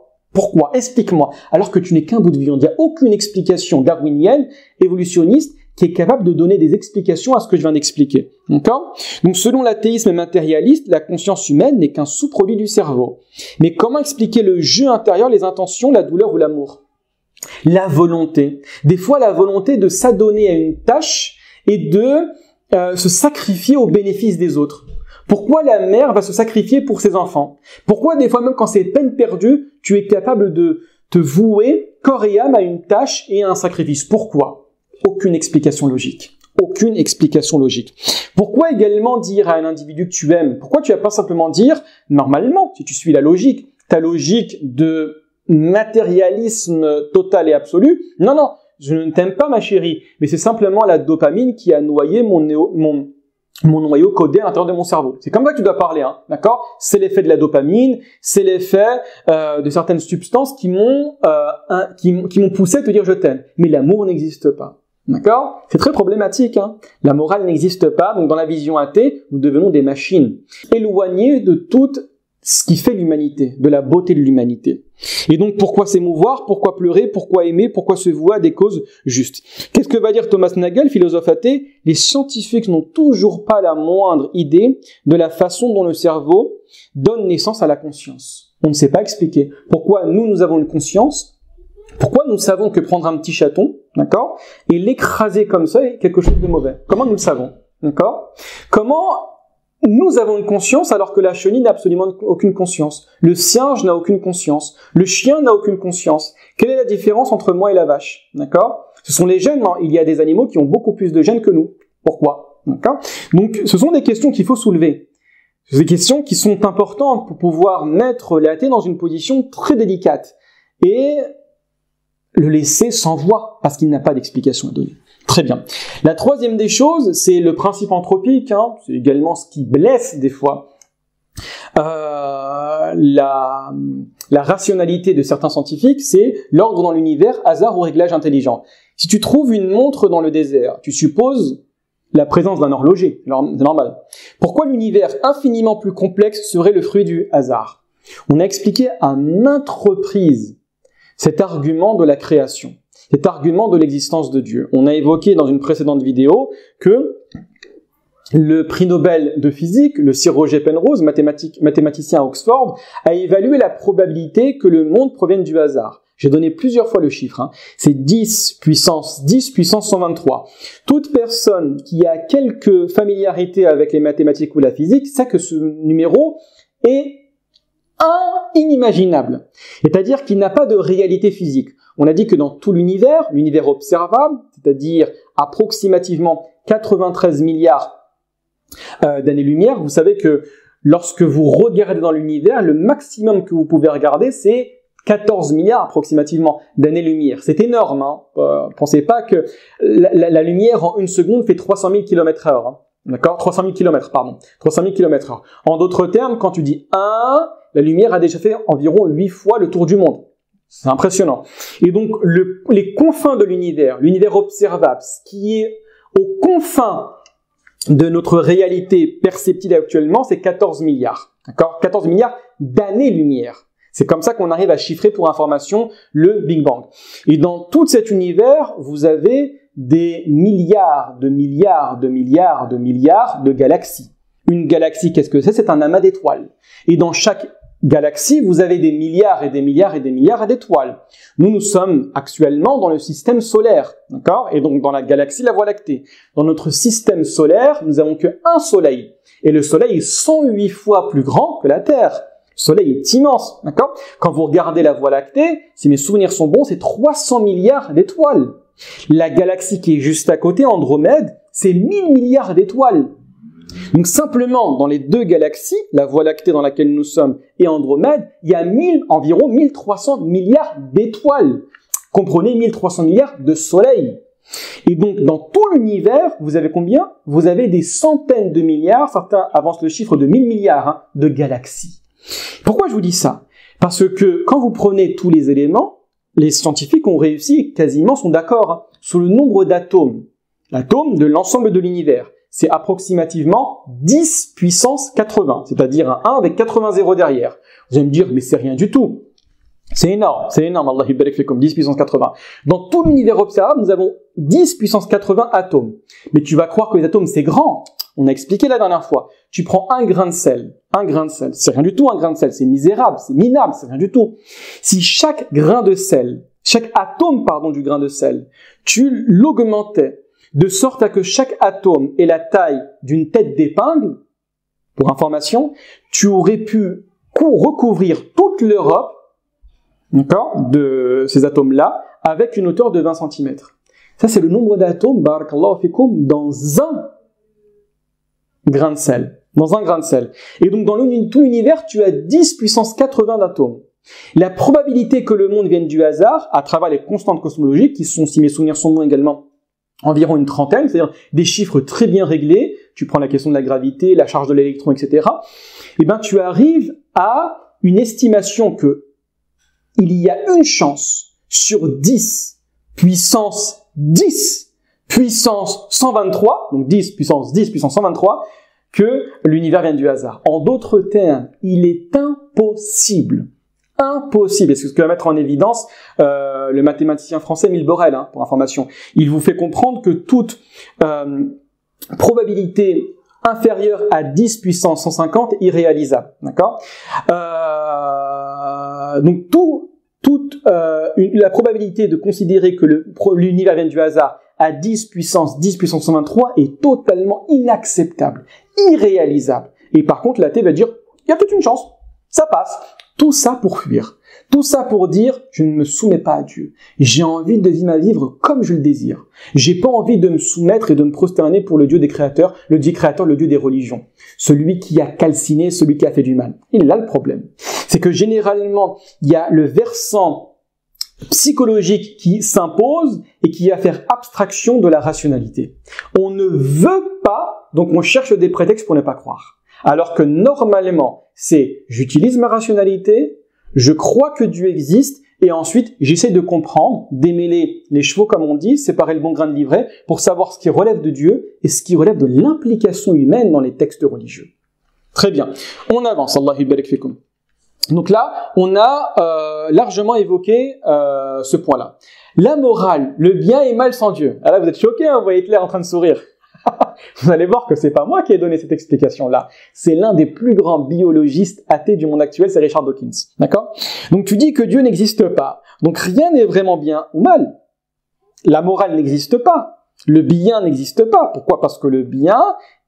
Explique-moi. Alors que tu n'es qu'un bout de viande. Il n'y a aucune explication darwinienne, évolutionniste, qui est capable de donner des explications à ce que je viens d'expliquer. D'accord ? Donc, selon l'athéisme matérialiste, la conscience humaine n'est qu'un sous-produit du cerveau. Mais comment expliquer le jeu intérieur, les intentions, la douleur ou l'amour ? La volonté. Des fois, la volonté de s'adonner à une tâche et de se sacrifier au bénéfice des autres. Pourquoi la mère va se sacrifier pour ses enfants ? Pourquoi des fois même quand c'est peine perdue, tu es capable de te vouer corps et âme à une tâche et à un sacrifice ? Pourquoi ? Aucune explication logique. Aucune explication logique. Pourquoi également dire à un individu que tu aimes ? Pourquoi tu vas pas simplement dire, normalement, si tu suis la logique, ta logique de matérialisme total et absolu, non, je ne t'aime pas ma chérie, mais c'est simplement la dopamine qui a noyé mon noyau codé à l'intérieur de mon cerveau. C'est comme ça que tu dois parler, d'accord ? C'est l'effet de la dopamine, c'est l'effet de certaines substances qui m'ont poussé à te dire je t'aime. Mais l'amour n'existe pas, d'accord ? C'est très problématique, La morale n'existe pas, donc dans la vision athée, nous devenons des machines, éloignées de tout ce qui fait l'humanité, de la beauté de l'humanité. Et donc, pourquoi s'émouvoir, pourquoi pleurer, pourquoi aimer, pourquoi se vouer à des causes justes ? Qu'est-ce que va dire Thomas Nagel, philosophe athée ? Les scientifiques n'ont toujours pas la moindre idée de la façon dont le cerveau donne naissance à la conscience. On ne sait pas expliquer. Pourquoi nous avons une conscience ? Pourquoi nous savons que prendre un petit chaton, d'accord, et l'écraser comme ça est quelque chose de mauvais ? Comment nous le savons ? D'accord ? Comment nous avons une conscience alors que la chenille n'a absolument aucune conscience. Le singe n'a aucune conscience. Le chien n'a aucune conscience. Quelle est la différence entre moi et la vache ? D'accord ? Ce sont les gènes. Il y a des animaux qui ont beaucoup plus de gènes que nous. Pourquoi ? D'accord ? Donc, ce sont des questions qu'il faut soulever. Ce sont des questions qui sont importantes pour pouvoir mettre l'athée dans une position très délicate et le laisser sans voix parce qu'il n'a pas d'explication à donner. Très bien. La troisième des choses, c'est le principe anthropique, c'est également ce qui blesse des fois la rationalité de certains scientifiques, c'est l'ordre dans l'univers, hasard ou réglage intelligent. Si tu trouves une montre dans le désert, tu supposes la présence d'un horloger, c'est normal. Pourquoi l'univers infiniment plus complexe serait le fruit du hasard ? On a expliqué à maintes reprises cet argument de la création. cet argument de l'existence de Dieu. On a évoqué dans une précédente vidéo que le prix Nobel de physique, le Sir Roger Penrose, mathématicien à Oxford, a évalué la probabilité que le monde provienne du hasard. J'ai donné plusieurs fois le chiffre, c'est 10 puissance 123. Toute personne qui a quelque familiarité avec les mathématiques ou la physique sait que ce numéro est inimaginable. C'est-à-dire qu'il n'a pas de réalité physique. On a dit que dans tout l'univers observable, c'est-à-dire approximativement 93 milliards d'années-lumière, vous savez que lorsque vous regardez dans l'univers, le maximum que vous pouvez regarder, c'est 14 milliards approximativement d'années-lumière. C'est énorme. Pensez pas que la lumière en une seconde fait 300 000 km/h. D'accord, 300 000 km, pardon. 300 000 km/h. En d'autres termes, quand tu dis 1, la lumière a déjà fait environ 8 fois le tour du monde. C'est impressionnant. Et donc, les confins de l'univers observable, ce qui est aux confins de notre réalité perceptible actuellement, c'est 14 milliards. D'accord, 14 milliards d'années-lumière. C'est comme ça qu'on arrive à chiffrer pour information le Big Bang. Et dans tout cet univers, vous avez des milliards de galaxies. Une galaxie, qu'est-ce que c'est? C'est un amas d'étoiles. Et dans chaque galaxie, vous avez des milliards et des milliards et des milliards d'étoiles. Nous sommes actuellement dans le système solaire, d'accord? Et donc dans la galaxie, la Voie lactée. Dans notre système solaire, nous avons qu'un soleil. Et le soleil est 108 fois plus grand que la Terre. Le soleil est immense, d'accord? Quand vous regardez la Voie lactée, si mes souvenirs sont bons, c'est 300 milliards d'étoiles. La galaxie qui est juste à côté, Andromède, c'est 1000 milliards d'étoiles. Donc simplement, dans les deux galaxies, la Voie lactée dans laquelle nous sommes et Andromède, il y a environ 1300 milliards d'étoiles. Comprenez 1300 milliards de soleils. Et donc, dans tout l'univers, vous avez combien? Vous avez des centaines de milliards, certains avancent le chiffre de 1000 milliards de galaxies. Pourquoi je vous dis ça? Parce que quand vous prenez tous les éléments, les scientifiques ont réussi, quasiment sont d'accord, sur le nombre d'atomes. L'atome de l'ensemble de l'univers, c'est approximativement 10 puissance 80, c'est-à-dire un 1 avec 80 zéros derrière. Vous allez me dire, mais c'est rien du tout. C'est énorme, Allah yubarik fikum, 10 puissance 80. Dans tout l'univers observable, nous avons 10 puissance 80 atomes. Mais tu vas croire que les atomes, c'est grand. On a expliqué la dernière fois. Tu prends un grain de sel, c'est rien du tout un grain de sel, c'est misérable, c'est minable, c'est rien du tout. Si chaque atome, du grain de sel, tu l'augmentais de sorte à que chaque atome ait la taille d'une tête d'épingle, pour information, tu aurais pu recouvrir toute l'Europe, d'accord, de ces atomes-là, avec une hauteur de 20 cm. Ça, c'est le nombre d'atomes, barakallahu fikum, dans un grain de sel. Et donc, dans tout l'univers, tu as 10 puissance 80 d'atomes. La probabilité que le monde vienne du hasard, à travers les constantes cosmologiques, qui sont, si mes souvenirs sont bons également, environ une trentaine, c'est-à-dire des chiffres très bien réglés, tu prends la question de la gravité, la charge de l'électron, etc., et ben, tu arrives à une estimation que il y a une chance sur 10 puissance 123, donc 10 puissance 123, que l'univers vienne du hasard. En d'autres termes, il est impossible, et c'est ce que va mettre en évidence le mathématicien français Émile Borel, pour information. Il vous fait comprendre que toute probabilité inférieure à 10 puissance 150 est irréalisable, d'accord? Donc la probabilité de considérer que l'univers vient du hasard à 10 puissance 123 est totalement inacceptable, irréalisable. Et par contre, l'athée va dire, il y a peut-être une chance, ça passe. Tout ça pour fuir. Tout ça pour dire, je ne me soumets pas à Dieu. J'ai envie de vivre comme je le désire. J'ai pas envie de me soumettre et de me prosterner pour le Dieu des créateurs, le Dieu des religions. Celui qui a calciné, celui qui a fait du mal. Il est là le problème. C'est que généralement, il y a le versant psychologique qui s'impose et qui va faire abstraction de la rationalité. On ne veut pas, donc on cherche des prétextes pour ne pas croire. Alors que normalement, c'est j'utilise ma rationalité, je crois que Dieu existe, et ensuite j'essaie de comprendre, démêler les chevaux comme on dit, séparer le bon grain de l'ivraie, pour savoir ce qui relève de Dieu et ce qui relève de l'implication humaine dans les textes religieux. Très bien, on avance, Allah yubarik fikum. Donc là, on a largement évoqué ce point-là. La morale, le bien et mal sans Dieu. Ah là, vous êtes choqués, hein, vous voyez Hitler en train de sourire. Vous allez voir que c'est pas moi qui ai donné cette explication-là. C'est l'un des plus grands biologistes athées du monde actuel, c'est Richard Dawkins. D'accord? Donc tu dis que Dieu n'existe pas. Donc rien n'est vraiment bien ou mal. La morale n'existe pas. Le bien n'existe pas. Pourquoi? Parce que le bien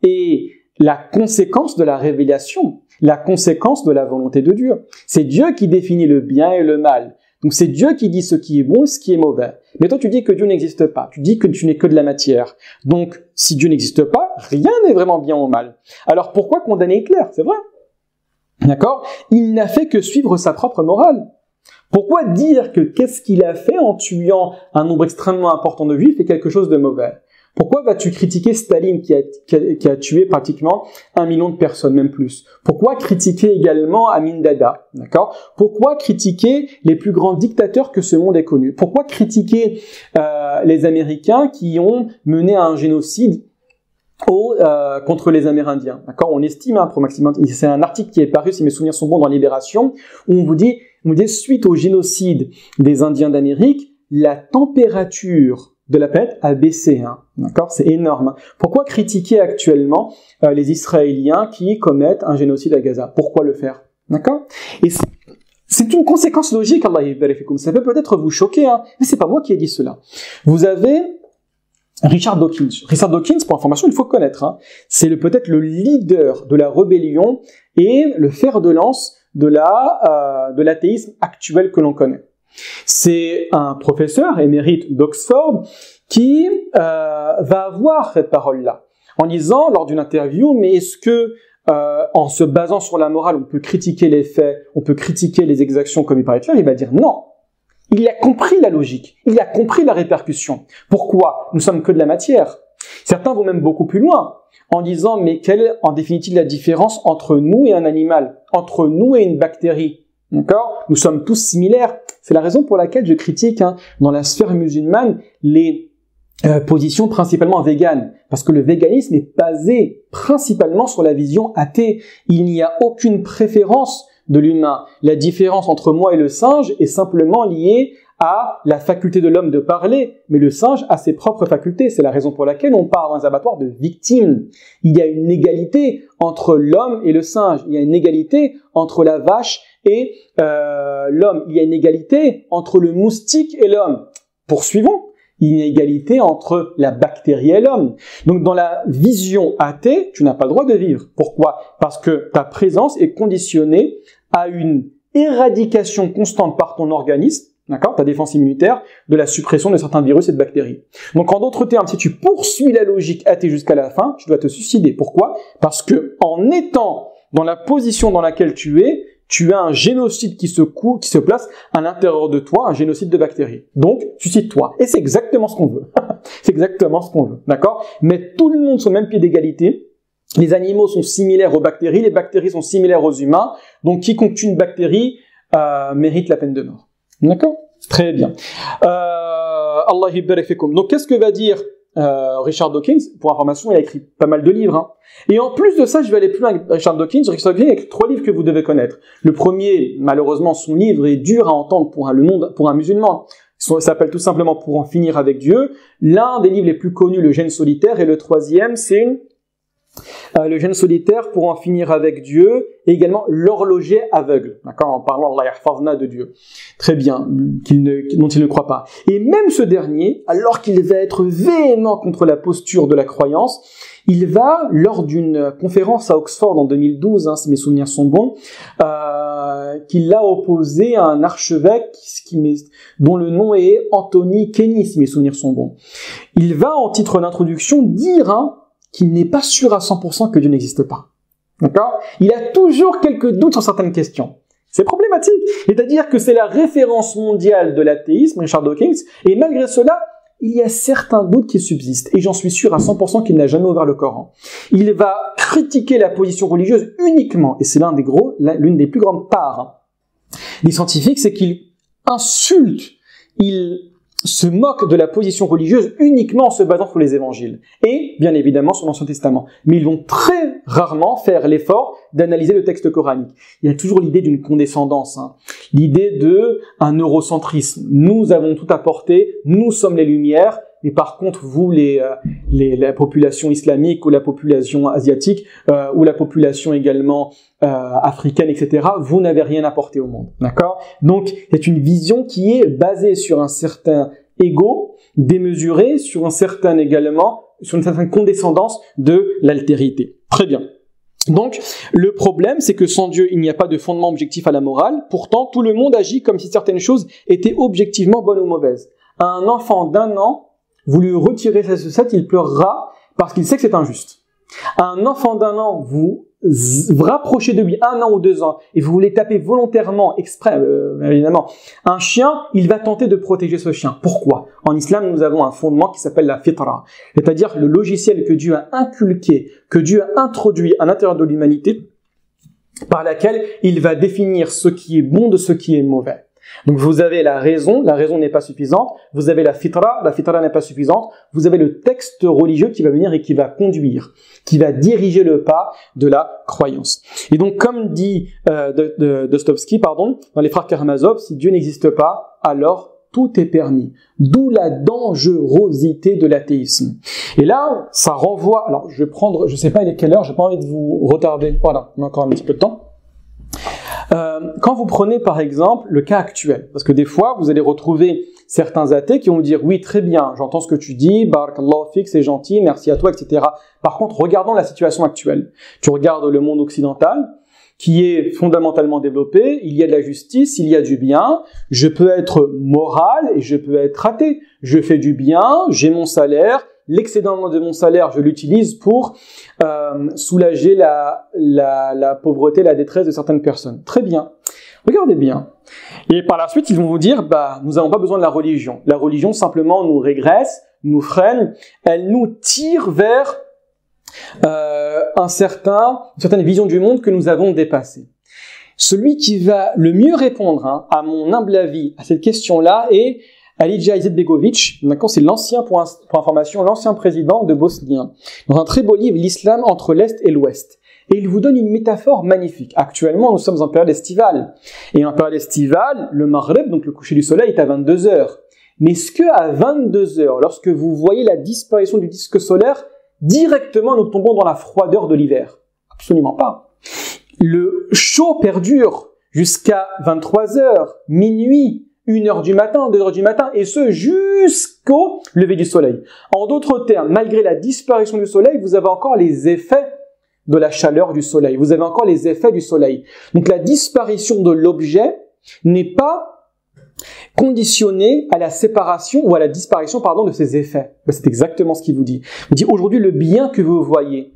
est la conséquence de la révélation, la conséquence de la volonté de Dieu. C'est Dieu qui définit le bien et le mal. Donc c'est Dieu qui dit ce qui est bon et ce qui est mauvais. Mais toi tu dis que Dieu n'existe pas, tu dis que tu n'es que de la matière. Donc si Dieu n'existe pas, rien n'est vraiment bien ou mal. Alors pourquoi condamner Hitler? C'est vrai. D'accord? Il n'a fait que suivre sa propre morale. Pourquoi dire que qu'est-ce qu'il a fait en tuant un nombre extrêmement important de juifs et quelque chose de mauvais? Pourquoi vas-tu critiquer Staline qui a tué pratiquement 1 million de personnes, même plus? Pourquoi critiquer également Amin Dada? D'accord? Pourquoi critiquer les plus grands dictateurs que ce monde ait connus? Pourquoi critiquer les Américains qui ont mené un génocide contre les Amérindiens? D'accord? On estime, pour maximum, c'est un article qui est paru, si mes souvenirs sont bons, dans Libération, où on vous dit suite au génocide des Indiens d'Amérique, la température de la planète a baissé, hein. D'accord? C'est énorme. Pourquoi critiquer actuellement les Israéliens qui commettent un génocide à Gaza? Pourquoi le faire? D'accord? Et c'est une conséquence logique, Allah yibarifikum. Ça peut peut-être vous choquer, hein, mais c'est pas moi qui ai dit cela. Vous avez Richard Dawkins. Richard Dawkins, pour information, il faut connaître, hein, c'est peut-être le leader de la rébellion et le fer de lance de l'athéisme actuel que l'on connaît. C'est un professeur émérite d'Oxford qui va avoir cette parole-là en disant lors d'une interview, mais est-ce que en se basant sur la morale, on peut critiquer les faits, on peut critiquer les exactions commises par Hitler? Il va dire non. Il a compris la logique, il a compris la répercussion. Pourquoi? Nous sommes que de la matière. Certains vont même beaucoup plus loin en disant mais quelle est en définitive la différence entre nous et un animal, entre nous et une bactérie? D'accord? Nous sommes tous similaires. C'est la raison pour laquelle je critique dans la sphère musulmane les positions principalement véganes. Parce que le véganisme est basé principalement sur la vision athée. Il n'y a aucune préférence de l'humain. La différence entre moi et le singe est simplement liée à la faculté de l'homme de parler, mais le singe a ses propres facultés. C'est la raison pour laquelle on parle dans un abattoir de victimes. Il y a une égalité entre l'homme et le singe. Il y a une égalité entre la vache et l'homme. Il y a une égalité entre le moustique et l'homme. Poursuivons. Il y a une égalité entre la bactérie et l'homme. Donc dans la vision athée, tu n'as pas le droit de vivre. Pourquoi? Parce que ta présence est conditionnée à une éradication constante par ton organisme, d'accord, ta défense immunitaire, de la suppression de certains virus et de bactéries. Donc en d'autres termes, si tu poursuis la logique athée jusqu'à la fin, tu dois te suicider. Pourquoi? Parce que en étant dans la position dans laquelle tu as un génocide qui se place à l'intérieur de toi, un génocide de bactéries. Donc, suicide-toi. Et c'est exactement ce qu'on veut. C'est exactement ce qu'on veut. D'accord? Mettre tout le monde sur le même pied d'égalité. Les animaux sont similaires aux bactéries, les bactéries sont similaires aux humains. Donc, quiconque tue une bactérie mérite la peine de mort. D'accord? Très bien. Allah yibarifikum. Donc, qu'est-ce que va dire Richard Dawkins? Pour information, il a écrit pas mal de livres, hein. Et en plus de ça, je vais aller plus loin avec Richard Dawkins. Richard Dawkins a 3 livres que vous devez connaître. Le premier, malheureusement, son livre est dur à entendre pour un musulman. Ça s'appelle tout simplement Pour en finir avec Dieu. L'un des livres les plus connus, Le gène solitaire, et le troisième, c'est Le gène solitaire, Pour en finir avec Dieu, et également L'horloger aveugle, d'accord, en parlant de Dieu. Très bien, dont il ne croit pas. Et même ce dernier, alors qu'il va être véhément contre la posture de la croyance, il va, lors d'une conférence à Oxford en 2012, si mes souvenirs sont bons, qu'il l'a opposé à un archevêque dont le nom est Anthony Kenny, si mes souvenirs sont bons. Il va, en titre d'introduction, dire qu'il n'est pas sûr à 100% que Dieu n'existe pas. D'accord? Il a toujours quelques doutes sur certaines questions. C'est problématique. C'est-à-dire que c'est la référence mondiale de l'athéisme, Richard Dawkins, et malgré cela, il y a certains doutes qui subsistent. Et j'en suis sûr à 100% qu'il n'a jamais ouvert le Coran. Il va critiquer la position religieuse uniquement, et c'est l'une des plus grandes parts des scientifiques, c'est qu'il insulte, il se moquent de la position religieuse uniquement en se basant sur les évangiles et, bien évidemment, sur l'Ancien Testament. Mais ils vont très rarement faire l'effort d'analyser le texte coranique. Il y a toujours l'idée d'une condescendance, l'idée d'un eurocentrisme. Nous avons tout apporté, nous sommes les Lumières, mais par contre, vous, la population islamique ou la population asiatique ou la population également africaine, etc., vous n'avez rien apporté au monde. D'accord ? Donc, c'est une vision qui est basée sur un certain ego démesuré, sur une certaine condescendance de l'altérité. Très bien. Donc, le problème, c'est que sans Dieu, il n'y a pas de fondement objectif à la morale. Pourtant, tout le monde agit comme si certaines choses étaient objectivement bonnes ou mauvaises. Un enfant d'1 an, vous lui retirez sa sucette, il pleurera parce qu'il sait que c'est injuste. Un enfant d'1 an, vous rapprochez de lui 1 an ou 2 ans et vous voulez taper volontairement, exprès, évidemment, un chien, il va tenter de protéger ce chien. Pourquoi ? En islam, nous avons un fondement qui s'appelle la fitra, c'est-à-dire le logiciel que Dieu a inculqué, que Dieu a introduit à l'intérieur de l'humanité, par laquelle il va définir ce qui est bon de ce qui est mauvais. Donc vous avez la raison n'est pas suffisante, vous avez la fitra n'est pas suffisante, vous avez le texte religieux qui va venir et qui va conduire, qui va diriger le pas de la croyance. Et donc comme dit Dostoïevski, dans les Frères Karamazov, si Dieu n'existe pas, alors tout est permis. D'où la dangerosité de l'athéisme. Et là, ça renvoie, alors je sais pas il est quelle heure, j'ai pas envie de vous retarder, voilà, on a encore un petit peu de temps. Quand vous prenez par exemple le cas actuel, parce que des fois vous allez retrouver certains athées qui vont vous dire oui très bien, j'entends ce que tu dis, barakallahu fik, c'est gentil, merci à toi, etc. Par contre, regardons la situation actuelle. Tu regardes le monde occidental, qui est fondamentalement développé, il y a de la justice, il y a du bien, je peux être moral et je peux être athée. Je fais du bien, j'ai mon salaire, l'excédent de mon salaire, je l'utilise pour soulager la pauvreté, la détresse de certaines personnes. Très bien. Regardez bien. Et par la suite, ils vont vous dire, nous n'avons pas besoin de la religion. La religion, simplement, nous régresse, nous freine, elle nous tire vers une certaine vision du monde que nous avons dépassée. Celui qui va le mieux répondre, à mon humble avis, à cette question-là est Alija Izetbegovic, d'accord, c'est pour information, l'ancien président de Bosnie, dans un très beau livre, L'Islam entre l'Est et l'Ouest. Et il vous donne une métaphore magnifique. Actuellement, nous sommes en période estivale. Et en période estivale, le Maghreb, donc le coucher du soleil, est à 22h. Mais est-ce que à 22h, lorsque vous voyez la disparition du disque solaire, directement nous tombons dans la froideur de l'hiver? Absolument pas. Le chaud perdure jusqu'à 23h, minuit, 1h du matin, 2h du matin, et ce jusqu'au lever du soleil. En d'autres termes, malgré la disparition du soleil, vous avez encore les effets de la chaleur du soleil. Vous avez encore les effets du soleil. Donc la disparition de l'objet n'est pas conditionnée à la séparation ou à la disparition, de ses effets. C'est exactement ce qu'il vous dit. Il vous dit aujourd'hui le bien que vous voyez,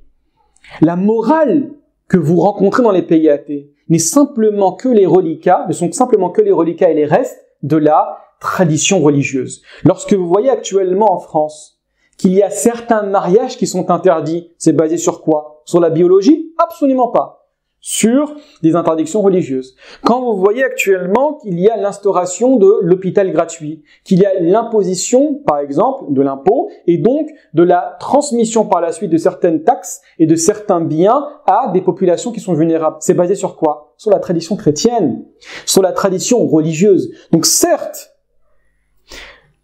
la morale que vous rencontrez dans les pays athées, ne sont simplement que les reliquats et les restes de la tradition religieuse. Lorsque vous voyez actuellement en France qu'il y a certains mariages qui sont interdits, c'est basé sur quoi? Sur la biologie? Absolument pas. Sur des interdictions religieuses. Quand vous voyez actuellement qu'il y a l'instauration de l'hôpital gratuit, qu'il y a l'imposition, par exemple, de l'impôt, et donc de la transmission par la suite de certaines taxes et de certains biens à des populations qui sont vulnérables. C'est basé sur quoi? Sur la tradition chrétienne, sur la tradition religieuse. Donc certes,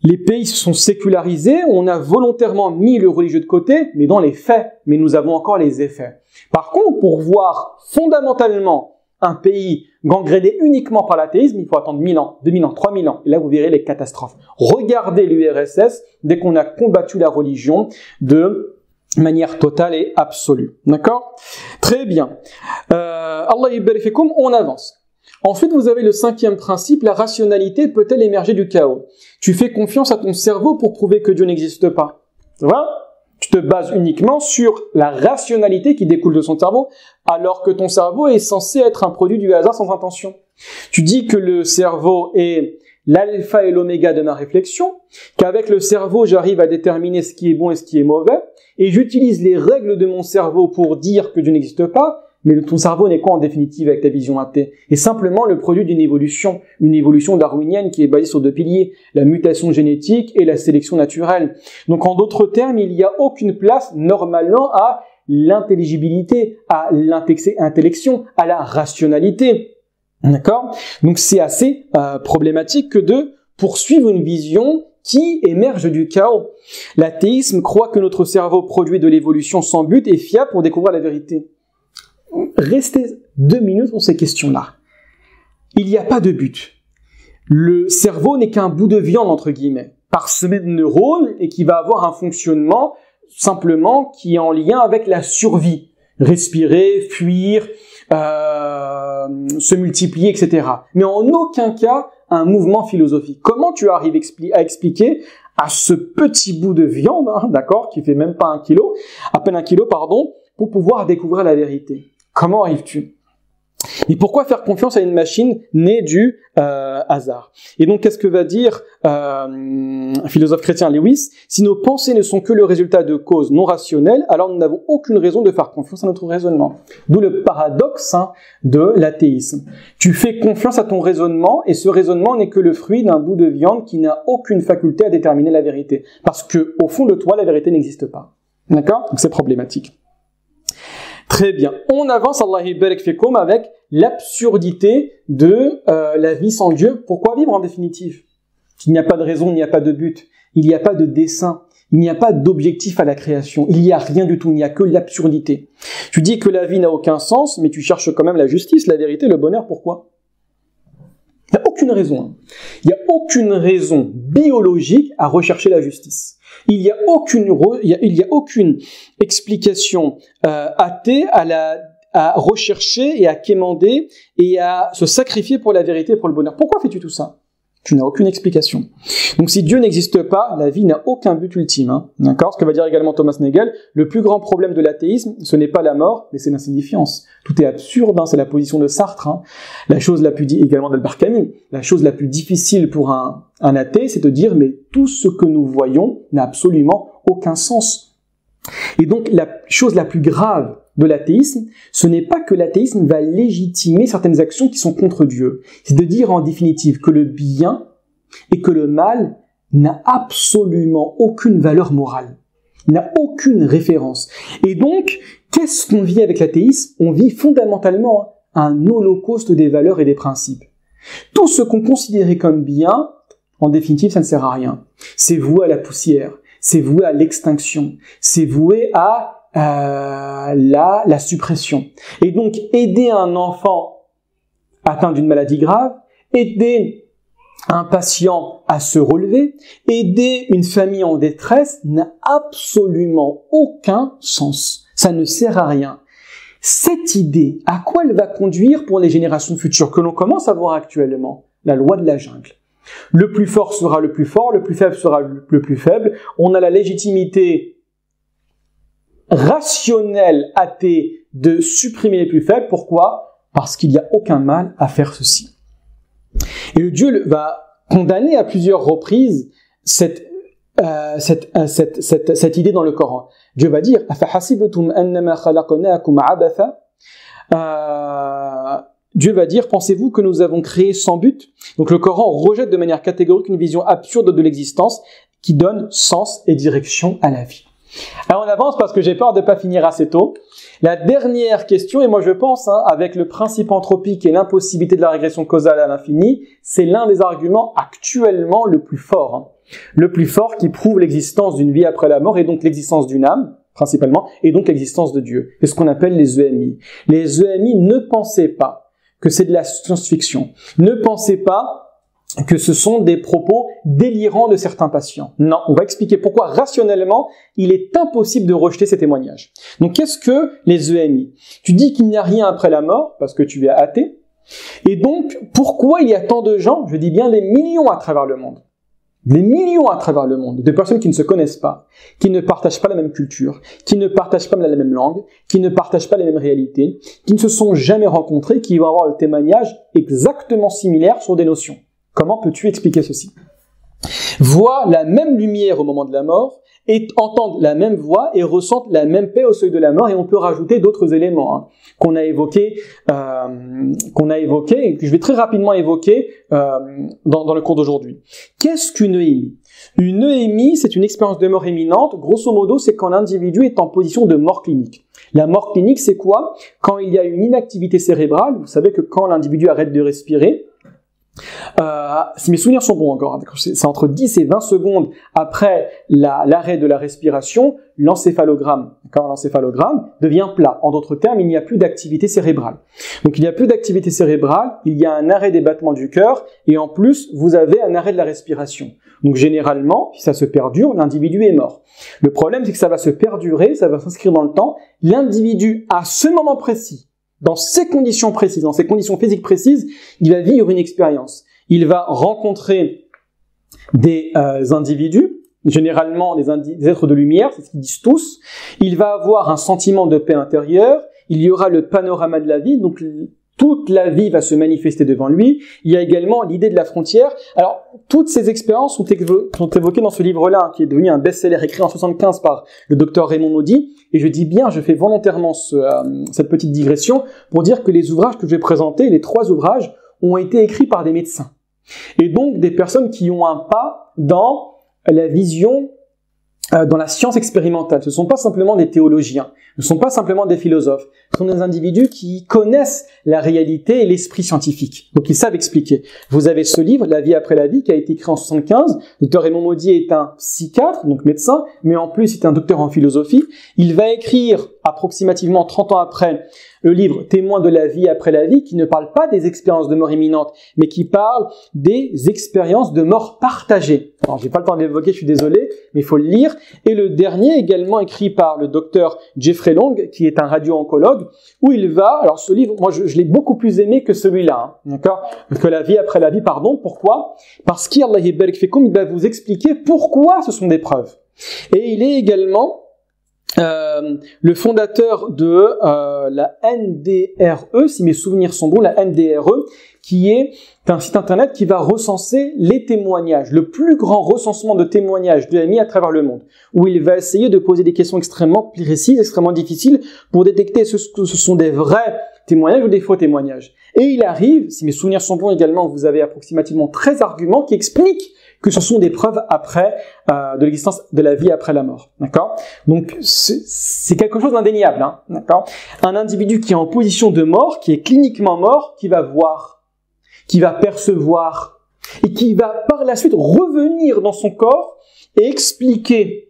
les pays se sont sécularisés, on a volontairement mis le religieux de côté, mais dans les faits, mais nous avons encore les effets. Par contre, pour voir fondamentalement un pays gangréné uniquement par l'athéisme, il faut attendre 1000 ans, 2000 ans, 3000 ans. Et là, vous verrez les catastrophes. Regardez l'URSS dès qu'on a combattu la religion de manière totale et absolue. D'accord? Très bien. Allah yibarifikum, on avance. Ensuite, vous avez le 5e principe, la rationalité peut-elle émerger du chaos? Tu fais confiance à ton cerveau pour prouver que Dieu n'existe pas. Ça va? Tu te bases uniquement sur la rationalité qui découle de son cerveau, alors que ton cerveau est censé être un produit du hasard sans intention. Tu dis que le cerveau est l'alpha et l'oméga de ma réflexion, qu'avec le cerveau, j'arrive à déterminer ce qui est bon et ce qui est mauvais, et j'utilise les règles de mon cerveau pour dire que Dieu n'existe pas, Mais ton cerveau n'est quoi en définitive avec ta vision athée? Et simplement le produit d'une évolution, une évolution darwinienne qui est basée sur deux piliers, la mutation génétique et la sélection naturelle. Donc en d'autres termes, il n'y a aucune place normalement à l'intelligibilité, à l'intellection, à la rationalité. D'accord? Donc c'est assez problématique que de poursuivre une vision qui émerge du chaos. L'athéisme croit que notre cerveau produit de l'évolution sans but et fiable pour découvrir la vérité. Restez 2 minutes sur ces questions-là. Il n'y a pas de but. Le cerveau n'est qu'un bout de viande, entre guillemets, parsemé de neurones et qui va avoir un fonctionnement simplement qui est en lien avec la survie. Respirer, fuir, se multiplier, etc. Mais en aucun cas un mouvement philosophique. Comment tu arrives à expliquer à ce petit bout de viande, d'accord, qui fait même pas à peine 1 kilo, pour pouvoir découvrir la vérité? Comment arrives-tu? Et pourquoi faire confiance à une machine née du hasard? Et donc, qu'est-ce que va dire un philosophe chrétien, Lewis? Si nos pensées ne sont que le résultat de causes non rationnelles, alors nous n'avons aucune raison de faire confiance à notre raisonnement. D'où le paradoxe de l'athéisme. Tu fais confiance à ton raisonnement, et ce raisonnement n'est que le fruit d'un bout de viande qui n'a aucune faculté à déterminer la vérité. Parce que, au fond de toi, la vérité n'existe pas. D'accord? Donc c'est problématique. Très bien. On avance, Allah barak fikum, avec l'absurdité de la vie sans Dieu. Pourquoi vivre en définitive? Il n'y a pas de raison, il n'y a pas de but, il n'y a pas de dessein, il n'y a pas d'objectif à la création, il n'y a rien du tout, il n'y a que l'absurdité. Tu dis que la vie n'a aucun sens, mais tu cherches quand même la justice, la vérité, le bonheur, pourquoi? Il n'y a aucune raison. Il n'y a aucune raison biologique à rechercher la justice. Il y a aucune explication athée à rechercher et à quémander et à se sacrifier pour la vérité et pour le bonheur. Pourquoi fais-tu tout ça? Tu n'as aucune explication. Donc si Dieu n'existe pas, la vie n'a aucun but ultime. D'accord? Ce que va dire également Thomas Nagel, le plus grand problème de l'athéisme, ce n'est pas la mort, mais c'est l'insignifiance. Tout est absurde, c'est la position de Sartre. La chose la plus également d'Albert Camus, la chose la plus difficile pour un athée, c'est de dire mais tout ce que nous voyons n'a absolument aucun sens. Et donc la chose la plus grave de l'athéisme, ce n'est pas que l'athéisme va légitimer certaines actions qui sont contre Dieu. C'est de dire en définitive que le bien et que le mal n'a absolument aucune valeur morale, n'a aucune référence. Et donc, qu'est-ce qu'on vit avec l'athéisme? On vit fondamentalement un holocauste des valeurs et des principes. Tout ce qu'on considérait comme bien, en définitive, ça ne sert à rien. C'est voué à la poussière, c'est voué à l'extinction, c'est voué à la suppression. Et donc, aider un enfant atteint d'une maladie grave, aider un patient à se relever, aider une famille en détresse n'a absolument aucun sens. Ça ne sert à rien. Cette idée, à quoi elle va conduire pour les générations futures que l'on commence à voir actuellement? La loi de la jungle. Le plus fort sera le plus fort, le plus faible sera le plus faible. On a la légitimité rationnel, athée, de supprimer les plus faibles. Pourquoi? Parce qu'il n'y a aucun mal à faire ceci. Et le Dieu va condamner à plusieurs reprises cette idée dans le Coran. Dieu va dire Dieu va dire, pensez-vous que nous avons créé sans but? Donc le Coran rejette de manière catégorique une vision absurde de l'existence qui donne sens et direction à la vie. Alors on avance parce que j'ai peur de ne pas finir assez tôt. La dernière question, et moi je pense, avec le principe anthropique et l'impossibilité de la régression causale à l'infini, c'est l'un des arguments actuellement le plus fort. Le plus fort qui prouve l'existence d'une vie après la mort et donc l'existence d'une âme, principalement, et donc l'existence de Dieu. C'est ce qu'on appelle les EMI. Les EMI ne pensaient pas que c'est de la science-fiction. Ne pensez pas que ce sont des propos délirants de certains patients. Non, on va expliquer pourquoi rationnellement, il est impossible de rejeter ces témoignages. Donc qu'est-ce que les EMI? Tu dis qu'il n'y a rien après la mort, parce que tu es athée, et donc pourquoi il y a tant de gens, je dis bien des millions à travers le monde, des millions à travers le monde, de personnes qui ne se connaissent pas, qui ne partagent pas la même culture, qui ne partagent pas la même langue, qui ne partagent pas les mêmes réalités, qui ne se sont jamais rencontrés, qui vont avoir le témoignage exactement similaire sur des notions. Comment peux-tu expliquer ceci? Vois la même lumière au moment de la mort entendent la même voix et ressentent la même paix au seuil de la mort, et on peut rajouter d'autres éléments qu'on a évoqués et que je vais très rapidement évoquer dans le cours d'aujourd'hui. Qu'est-ce qu'une EMI? Une EMI, c'est une expérience de mort imminente. Grosso modo, c'est quand l'individu est en position de mort clinique. La mort clinique, c'est quoi? Quand il y a une inactivité cérébrale, vous savez que quand l'individu arrête de respirer, si mes souvenirs sont bons encore, c'est entre 10 et 20 secondes après l'arrêt de la respiration, l'encéphalogramme devient plat. En d'autres termes, il n'y a plus d'activité cérébrale. Donc il n'y a plus d'activité cérébrale, il y a un arrêt des battements du cœur, et en plus, vous avez un arrêt de la respiration. Donc généralement, si ça se perdure, l'individu est mort. Le problème, c'est que ça va se perdurer, ça va s'inscrire dans le temps. L'individu, à ce moment précis, dans ces conditions précises, dans ces conditions physiques précises, il va vivre une expérience. Il va rencontrer des individus, généralement des êtres de lumière, c'est ce qu'ils disent tous. Il va avoir un sentiment de paix intérieure. Il y aura le panorama de la vie, donc toute la vie va se manifester devant lui. Il y a également l'idée de la frontière. Alors, toutes ces expériences sont évoquées dans ce livre-là, qui est devenu un best-seller écrit en 1975 par le docteur Raymond Moody. Et je dis bien, je fais volontairement cette petite digression pour dire que les ouvrages que je vais présenter, les 3 ouvrages, ont été écrits par des médecins. Et donc, des personnes qui ont un pas dans la vision, dans la science expérimentale. Ce ne sont pas simplement des théologiens, ce ne sont pas simplement des philosophes, ce sont des individus qui connaissent la réalité et l'esprit scientifique. Donc ils savent expliquer. Vous avez ce livre, La vie après la vie, qui a été écrit en 1975. Le docteur Raymond Moody est un psychiatre, donc médecin, mais en plus il est un docteur en philosophie. Il va écrire approximativement 30 ans après le livre Témoins de la vie après la vie, qui ne parle pas des expériences de mort imminente, mais qui parle des expériences de mort partagées. Alors, j'ai pas le temps de l'évoquer, je suis désolé, mais il faut le lire. Et le dernier, également écrit par le docteur Jeffrey Long, qui est un radio-oncologue, où il va, alors ce livre, moi je l'ai beaucoup plus aimé que celui-là, d'accord, que La vie après la vie, pardon. Pourquoi? Parce qu'Allah Yibarak Fikum, il va vous expliquer pourquoi ce sont des preuves. Et il est également le fondateur de la NDRE, si mes souvenirs sont bons, la NDRE, qui est un site internet qui va recenser les témoignages, le plus grand recensement de témoignages de l'AMI à travers le monde, où il va essayer de poser des questions extrêmement précises, extrêmement difficiles, pour détecter ce sont des vrais témoignages ou des faux témoignages. Et il arrive, si mes souvenirs sont bons également, vous avez approximativement 13 arguments qui expliquent que ce sont des preuves après de l'existence de la vie après la mort, d'accord? Donc c'est quelque chose d'indéniable, d'accord? Un individu qui est en position de mort, qui est cliniquement mort, qui va voir, qui va percevoir et qui va par la suite revenir dans son corps et expliquer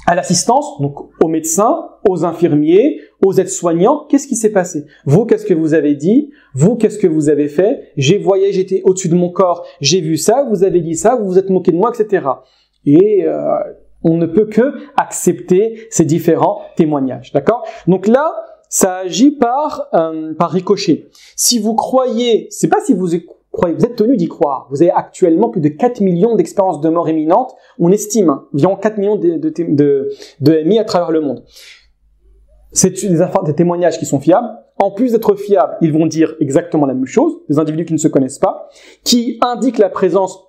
à l'assistance, donc aux médecins, aux infirmiers, aux aides-soignants, qu'est-ce qui s'est passé? Vous, qu'est-ce que vous avez dit? Vous, qu'est-ce que vous avez fait? J'ai voyagé, j'étais au-dessus de mon corps, j'ai vu ça, vous avez dit ça, vous vous êtes moqué de moi, etc. Et on ne peut que accepter ces différents témoignages, d'accord? Donc là, ça agit par ricochet. Si vous croyez, c'est pas si vous croyez, vous êtes tenu d'y croire. Vous avez actuellement plus de 4 millions d'expériences de mort imminente. On estime environ 4 millions de MI à travers le monde. C'est des témoignages qui sont fiables. En plus d'être fiables, ils vont dire exactement la même chose. Des individus qui ne se connaissent pas, qui indiquent la présence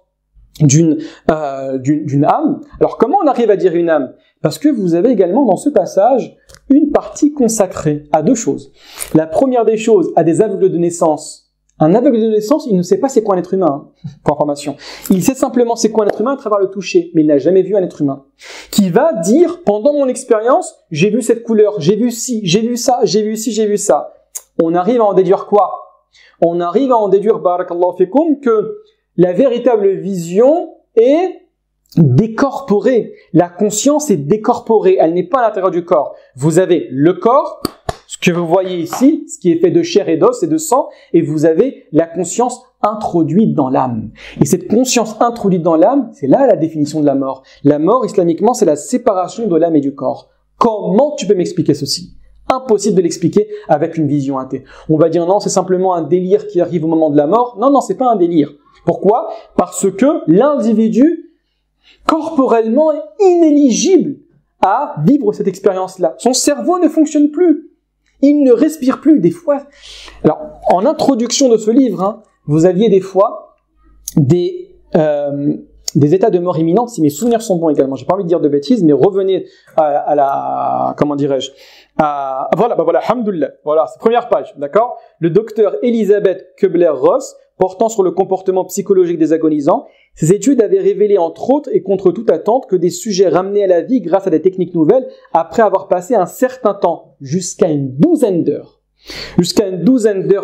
d'une âme. Alors comment on arrive à dire une âme? Parce que vous avez également dans ce passage une partie consacrée à 2 choses. La première des choses, à des aveugles de naissance. Un aveugle de naissance, il ne sait pas c'est quoi un être humain, pour information. Il sait simplement c'est quoi un être humain à travers le toucher, mais il n'a jamais vu un être humain. Qui va dire, pendant mon expérience, j'ai vu cette couleur, j'ai vu ci, j'ai vu ça, j'ai vu ci, j'ai vu ça. On arrive à en déduire quoi? On arrive à en déduire, barakallahu fikum, que la véritable vision est décorporée. La conscience est décorporée, elle n'est pas à l'intérieur du corps. Vous avez le corps, ce que vous voyez ici, ce qui est fait de chair et d'os et de sang, et vous avez la conscience introduite dans l'âme. Et cette conscience introduite dans l'âme, c'est là la définition de la mort. La mort, islamiquement, c'est la séparation de l'âme et du corps. Comment tu peux m'expliquer ceci? Impossible de l'expliquer avec une vision athée. On va dire non, c'est simplement un délire qui arrive au moment de la mort. Non, c'est pas un délire. Pourquoi? Parce que l'individu, corporellement, est inéligible à vivre cette expérience-là. Son cerveau ne fonctionne plus. Il ne respire plus, des fois. Alors, en introduction de ce livre, vous aviez des fois des des états de mort imminente, si mes souvenirs sont bons également. J'ai pas envie de dire de bêtises, mais revenez à la, comment dirais-je, voilà, alhamdoulilah. Voilà, c'est première page, d'accord? Le docteur Elisabeth Kubler-Ross, portant sur le comportement psychologique des agonisants, ces études avaient révélé, entre autres et contre toute attente, que des sujets ramenés à la vie grâce à des techniques nouvelles, après avoir passé un certain temps, jusqu'à une douzaine d'heures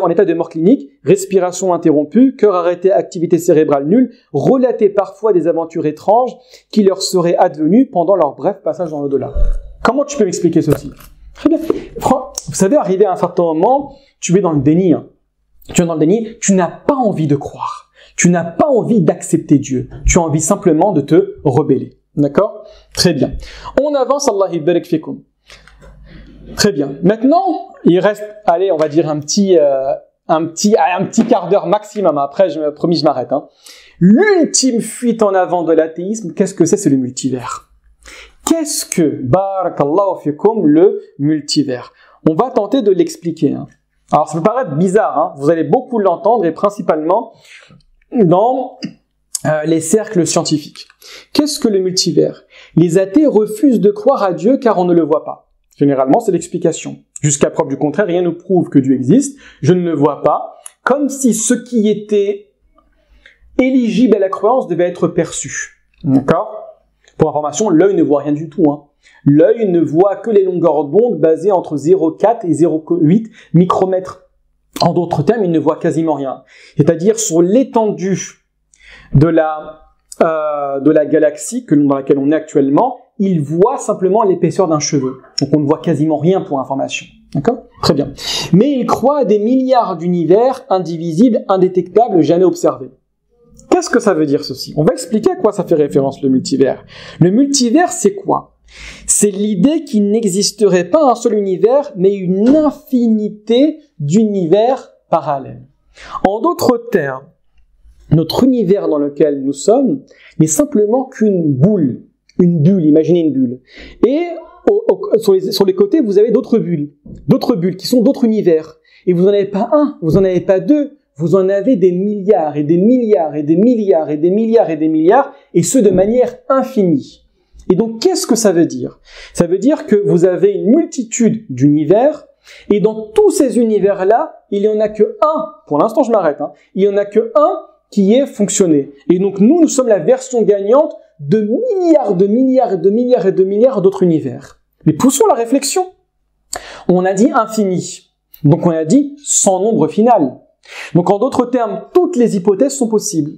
en état de mort clinique, respiration interrompue, cœur arrêté, activité cérébrale nulle, relataient parfois des aventures étranges qui leur seraient advenues pendant leur bref passage dans l'au-delà. Comment tu peux m'expliquer ceci? Très bien. Vous savez, arrivé à un certain moment, tu es dans le déni. Tu es dans le déni, tu n'as pas envie de croire. Tu n'as pas envie d'accepter Dieu. Tu as envie simplement de te rebeller. D'accord? Très bien. On avance, Allah barik fikum. Très bien. Maintenant, il reste, allez, on va dire un petit quart d'heure maximum. Après, promis, je m'arrête. L'ultime fuite en avant de l'athéisme, qu'est-ce que c'est? C'est le multivers. Qu'est-ce que, barakallahu fikum, le multivers? On va tenter de l'expliquer. Alors, ça peut paraître bizarre, vous allez beaucoup l'entendre, et principalement dans les cercles scientifiques. Qu'est-ce que le multivers? Les athées refusent de croire à Dieu car on ne le voit pas. Généralement, c'est l'explication. Jusqu'à preuve du contraire, rien ne prouve que Dieu existe. Je ne le vois pas. Comme si ce qui était éligible à la croyance devait être perçu. D'accord? Pour information, l'œil ne voit rien du tout. L'œil ne voit que les longueurs d'onde basées entre 0,4 et 0,8 micromètres. En d'autres termes, il ne voit quasiment rien. C'est-à-dire sur l'étendue de la galaxie dans laquelle on est actuellement, il voit simplement l'épaisseur d'un cheveu. Donc on ne voit quasiment rien pour information. D'accord? Très bien. Mais il croit à des milliards d'univers indivisibles, indétectables, jamais observés. Qu'est-ce que ça veut dire ceci? On va expliquer à quoi ça fait référence le multivers. Le multivers, c'est quoi? C'est l'idée qu'il n'existerait pas un seul univers, mais une infinité d'univers parallèles. En d'autres termes, notre univers dans lequel nous sommes n'est simplement qu'une boule. Une bulle, imaginez une bulle. Et sur les côtés, vous avez d'autres bulles qui sont d'autres univers. Et vous n'en avez pas un, vous n'en avez pas deux, vous en avez des milliards et des milliards et des milliards et des milliards et des milliards, et ce de manière infinie. Et donc, qu'est-ce que ça veut dire? Ça veut dire que vous avez une multitude d'univers, et dans tous ces univers-là, il n'y en a que un, pour l'instant je m'arrête, il n'y en a que un qui ait fonctionné. Et donc nous sommes la version gagnante de milliards, de milliards et de milliards et de milliards d'autres univers. Mais poussons la réflexion. On a dit infini. Donc on a dit sans nombre final. Donc en d'autres termes, toutes les hypothèses sont possibles.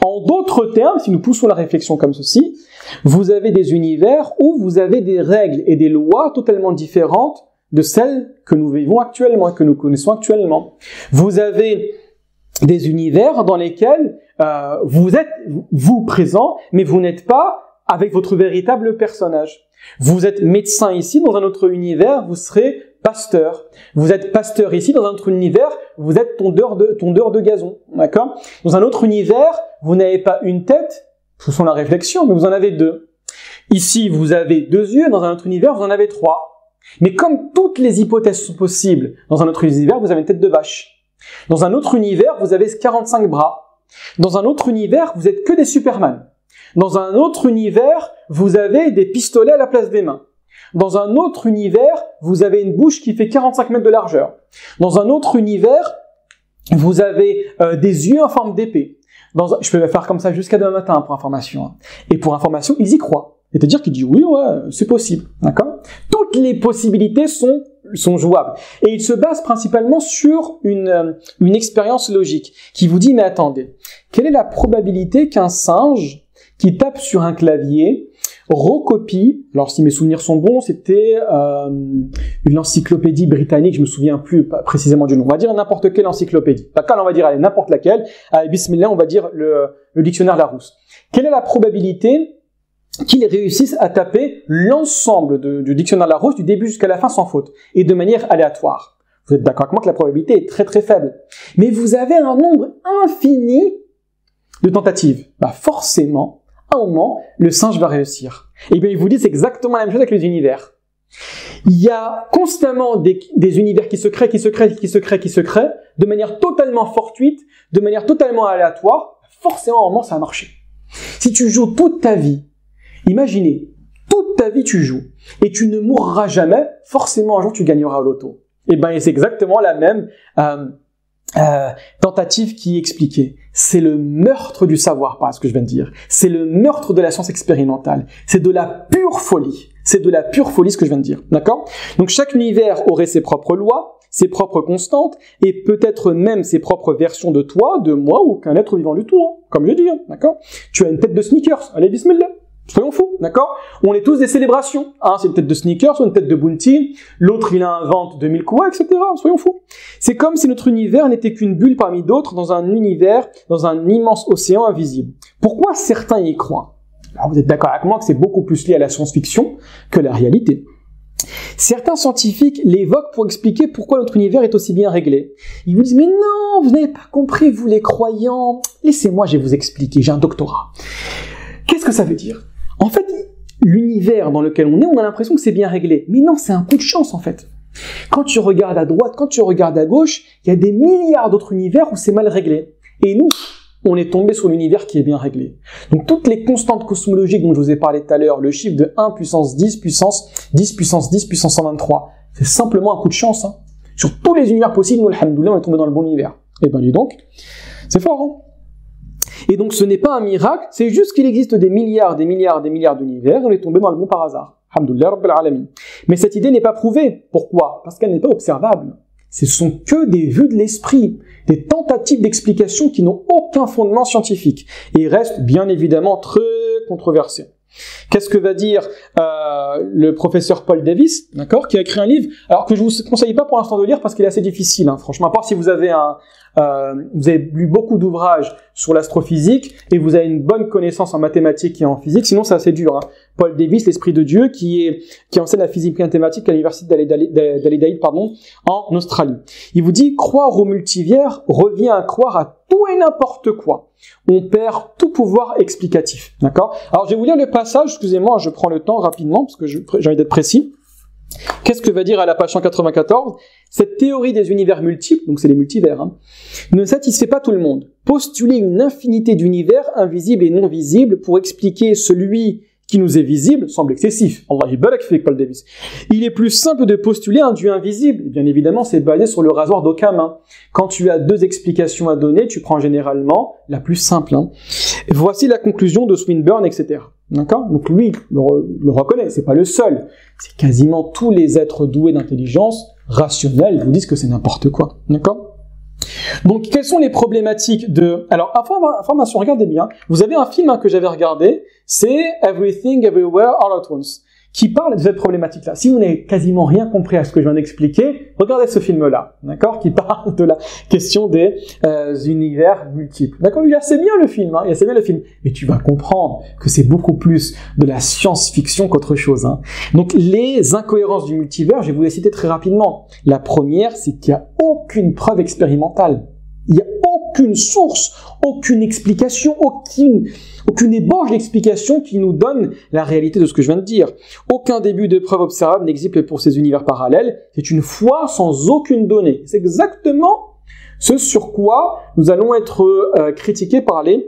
En d'autres termes, si nous poussons la réflexion comme ceci, vous avez des univers où vous avez des règles et des lois totalement différentes de celles que nous vivons actuellement et que nous connaissons actuellement. Vous avez des univers dans lesquels vous êtes, vous, présent, mais vous n'êtes pas avec votre véritable personnage. Vous êtes médecin ici, dans un autre univers, vous serez pasteur. Vous êtes pasteur ici, dans un autre univers, vous êtes tondeur de gazon. D'accord? Dans un autre univers, vous n'avez pas une tête, poussons la réflexion, mais vous en avez deux. Ici, vous avez deux yeux, dans un autre univers, vous en avez trois. Mais comme toutes les hypothèses sont possibles, dans un autre univers, vous avez une tête de vache. Dans un autre univers, vous avez 45 bras. Dans un autre univers, vous êtes que des Superman. Dans un autre univers, vous avez des pistolets à la place des mains. Dans un autre univers, vous avez une bouche qui fait 45 mètres de largeur. Dans un autre univers, vous avez des yeux en forme d'épée. Je peux faire comme ça jusqu'à demain matin pour information. Et pour information, ils y croient. C'est-à-dire qu'ils disent oui, ouais, c'est possible. D'accord? Toutes les possibilités sont jouables. Et ils se basent principalement sur une expérience logique qui vous dit, mais attendez, quelle est la probabilité qu'un singe qui tape sur un clavier recopie, alors si mes souvenirs sont bons, c'était une encyclopédie britannique, je me souviens plus précisément du nom, on va dire n'importe quelle encyclopédie. D'accord, on va dire allez, n'importe laquelle, allez, bismillah, on va dire le dictionnaire Larousse. Quelle est la probabilité qu'ils réussissent à taper l'ensemble du dictionnaire Larousse du début jusqu'à la fin sans faute, et de manière aléatoire? Vous êtes d'accord avec moi que la probabilité est très très faible. Mais vous avez un nombre infini de tentatives. Bah forcément, à un moment, le singe va réussir. Et bien, ils vous disent exactement la même chose avec les univers. Il y a constamment des univers qui se créent, de manière totalement fortuite, de manière totalement aléatoire. Forcément, à un moment, ça a marché. Si tu joues toute ta vie, imaginez, toute ta vie tu joues, et tu ne mourras jamais, forcément un jour tu gagneras au loto. Et ben c'est exactement la même tentative qui est expliquée. C'est le meurtre du savoir, pas ce que je viens de dire. C'est le meurtre de la science expérimentale. C'est de la pure folie. C'est de la pure folie ce que je viens de dire. D'accord? Donc chaque univers aurait ses propres lois, ses propres constantes, et peut-être même ses propres versions de toi, de moi, ou qu'un être vivant du tout. Hein, comme je dis, hein, d'accord? Tu as une tête de sneakers. Allez, bismillah. Soyons fous, d'accord? On est tous des célébrations. Hein, c'est une tête de sneakers, ou une tête de bounty. L'autre, il invente 2000 quoi, etc. Soyons fous. C'est comme si notre univers n'était qu'une bulle parmi d'autres dans un univers, dans un immense océan invisible. Pourquoi certains y croient? Alors, vous êtes d'accord avec moi que c'est beaucoup plus lié à la science-fiction que la réalité. Certains scientifiques l'évoquent pour expliquer pourquoi notre univers est aussi bien réglé. Ils vous disent, mais non, vous n'avez pas compris, vous les croyants. Laissez-moi, je vais vous expliquer, j'ai un doctorat. Qu'est-ce que ça veut dire? En fait, l'univers dans lequel on a l'impression que c'est bien réglé. Mais non, c'est un coup de chance, en fait. Quand tu regardes à droite, quand tu regardes à gauche, il y a des milliards d'autres univers où c'est mal réglé. Et nous, on est tombé sur l'univers qui est bien réglé. Donc, toutes les constantes cosmologiques dont je vous ai parlé tout à l'heure, le chiffre de 1 puissance 10 puissance 10 puissance 10 puissance 123, c'est simplement un coup de chance. Hein. Sur tous les univers possibles, nous, alhamdoulilah, on est tombé dans le bon univers. Eh ben, dis donc, c'est fort, hein. Et donc ce n'est pas un miracle, c'est juste qu'il existe des milliards d'univers, et on est tombé dans le bon par hasard. Alhamdoulilah Rabbil Alamin. Mais cette idée n'est pas prouvée. Pourquoi? Parce qu'elle n'est pas observable. Ce sont que des vues de l'esprit, des tentatives d'explication qui n'ont aucun fondement scientifique, et restent bien évidemment très controversées. Qu'est-ce que va dire le professeur Paul Davies, d'accord, qui a écrit un livre, alors que je vous conseille pas pour l'instant de lire parce qu'il est assez difficile, hein, franchement, à part si vous avez vous avez lu beaucoup d'ouvrages sur l'astrophysique et vous avez une bonne connaissance en mathématiques et en physique, sinon c'est assez dur. Hein. Paul Davies, l'esprit de Dieu, qui enseigne la physique mathématique à l'université d'Adélaïde, en Australie. Il vous dit, croire au multivers revient à croire à tout et n'importe quoi. On perd tout pouvoir explicatif. D'accord? Alors je vais vous lire le passage, excusez-moi, je prends le temps rapidement parce que j'ai envie d'être précis. Qu'est-ce que va dire à la page 194? Cette théorie des univers multiples, donc c'est les multivers, hein, ne satisfait pas tout le monde. Postuler une infinité d'univers invisibles et non visibles pour expliquer celui qui nous est visible semble excessif. Allah barak fik, Paul Davies. Il est plus simple de postuler un Dieu invisible. Et bien évidemment, c'est basé sur le rasoir d'Occam. Hein. Quand tu as deux explications à donner, tu prends généralement la plus simple. Hein. Voici la conclusion de Swinburne, etc. D'accord? Donc lui, le reconnaît, c'est pas le seul. C'est quasiment tous les êtres doués d'intelligence rationnelle vous disent que c'est n'importe quoi. D'accord? Donc, quelles sont les problématiques de... Alors, information, regardez bien. Vous avez un film que j'avais regardé, c'est Everything, Everywhere, All at Once, qui parle de cette problématique-là. Si vous n'avez quasiment rien compris à ce que je viens d'expliquer, regardez ce film-là, d'accord, qui parle de la question des univers multiples. D'accord, il est assez bien le film, hein, il est assez bien le film. Et tu vas comprendre que c'est beaucoup plus de la science-fiction qu'autre chose. Hein. Donc, les incohérences du multivers, je vais vous les citer très rapidement. La première, c'est qu'il n'y a aucune preuve expérimentale. Il n'y a aucune source, aucune explication, aucune ébauche d'explication qui nous donne la réalité de ce que je viens de dire. Aucun début de preuve observable n'existe pour ces univers parallèles. C'est une foi sans aucune donnée. C'est exactement ce sur quoi nous allons être critiqués par les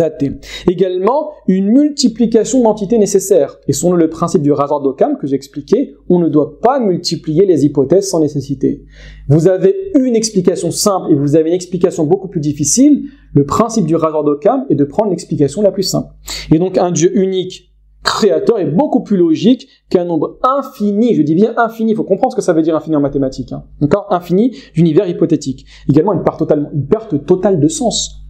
athées. Également, une multiplication d'entités nécessaires. Et selon le principe du rasoir d'Occam que j'ai expliqué, on ne doit pas multiplier les hypothèses sans nécessité. Vous avez une explication simple et vous avez une explication beaucoup plus difficile. Le principe du rasoir d'Occam est de prendre l'explication la plus simple. Et donc, un Dieu unique, créateur, est beaucoup plus logique qu'un nombre infini, je dis bien infini, il faut comprendre ce que ça veut dire infini en mathématiques, hein, d'accord, infini d'univers hypothétique. Également, une perte totale de sens.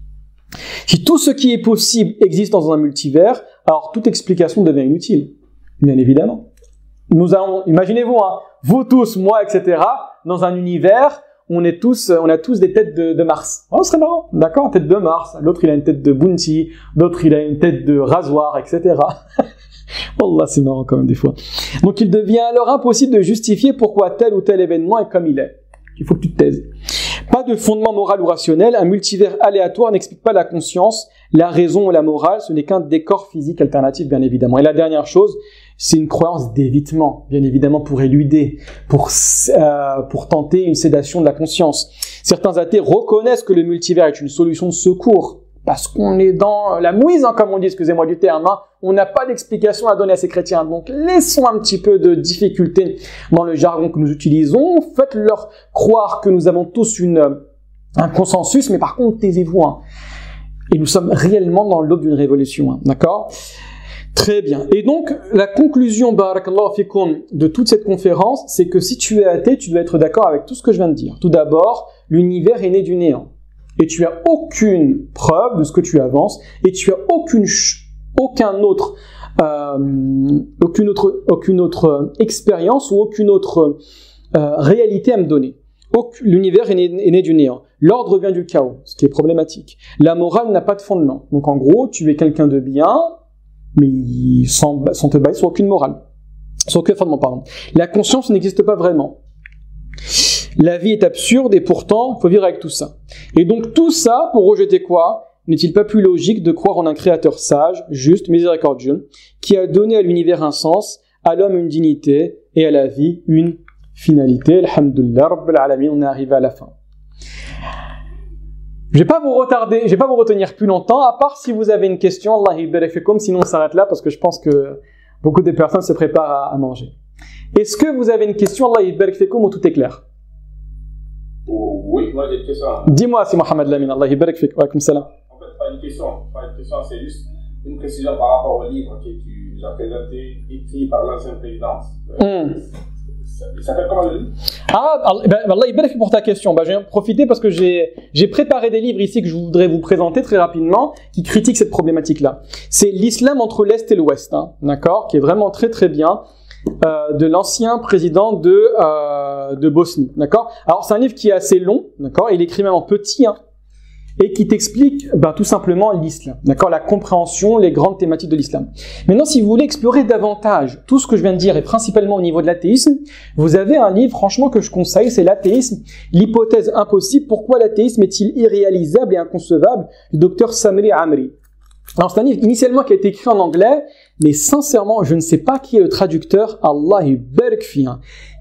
Si tout ce qui est possible existe dans un multivers, alors toute explication devient inutile, bien évidemment. Nous allons, imaginez-vous, hein, vous tous, moi, etc., dans un univers, on a tous des têtes de Mars. Oh, ce serait marrant, d'accord, tête de Mars. L'autre, il a une tête de Bounty, l'autre, il a une tête de rasoir, etc. Wallah, c'est marrant quand même des fois. Donc, il devient alors impossible de justifier pourquoi tel ou tel événement est comme il est. Il faut que tu te taises. Pas de fondement moral ou rationnel, un multivers aléatoire n'explique pas la conscience, la raison ou la morale, ce n'est qu'un décor physique alternatif, bien évidemment. Et la dernière chose, c'est une croyance d'évitement, bien évidemment, pour éluder, pour tenter une sédation de la conscience. Certains athées reconnaissent que le multivers est une solution de secours parce qu'on est dans la mouise, hein, comme on dit, excusez-moi du terme, hein. On n'a pas d'explication à donner à ces chrétiens. Donc, laissons un petit peu de difficulté dans le jargon que nous utilisons. Faites-leur croire que nous avons tous un consensus, mais par contre, taisez-vous. Hein. Et nous sommes réellement dans l'aube d'une révolution. Hein. D'accord ? Très bien. Et donc, la conclusion, barakallahu fikum, de toute cette conférence, c'est que si tu es athée, tu dois être d'accord avec tout ce que je viens de dire. Tout d'abord, l'univers est né du néant. Et tu as aucune preuve de ce que tu avances, et tu as aucune autre expérience ou aucune autre réalité à me donner. L'univers est né du néant. L'ordre vient du chaos, ce qui est problématique. La morale n'a pas de fondement. Donc en gros, tu es quelqu'un de bien, mais sans te baser sur aucune morale. Sur aucun fondement, pardon. La conscience n'existe pas vraiment. La vie est absurde et pourtant, il faut vivre avec tout ça. Et donc tout ça, pour rejeter quoi ? N'est-il pas plus logique de croire en un créateur sage, juste, miséricordieux, qui a donné à l'univers un sens, à l'homme une dignité et à la vie une finalité. Alhamdulillah, Rabbil Alamin, on est arrivé à la fin. Je vais pas vous retenir plus longtemps, à part si vous avez une question, Allah yibarak fikum, sinon on s'arrête là parce que je pense que beaucoup de personnes se préparent à manger. Est-ce que vous avez une question, Allah yibarak fikum, ou tout est clair? Oui, moi j'ai une question. Dis-moi, c'est Mohamed Lamine, Allah yibarak fikum, wa alaykoum salam. En fait, pas une question, c'est juste une précision par rapport au livre que tu as présenté, écrit par l'ancienne présidence. Ça fait comment le livre? Allah yibarak pour ta question. Je vais en profiter parce que j'ai préparé des livres ici que je voudrais vous présenter très rapidement qui critiquent cette problématique-là. C'est l'islam entre l'Est et l'Ouest, hein, d'accord, qui est vraiment très très bien, de l'ancien président de Bosnie, d'accord. Alors c'est un livre qui est assez long, d'accord, il est écrit même en petit, hein, et qui t'explique tout simplement l'islam, d'accord, la compréhension, les grandes thématiques de l'islam. Maintenant, si vous voulez explorer davantage tout ce que je viens de dire, et principalement au niveau de l'athéisme, vous avez un livre, franchement, que je conseille, c'est l'athéisme, l'hypothèse impossible, pourquoi l'athéisme est-il irréalisable et inconcevable, du docteur Samri Amri. Alors c'est un livre initialement qui a été écrit en anglais, mais sincèrement, je ne sais pas qui est le traducteur, Allah yibarak fi.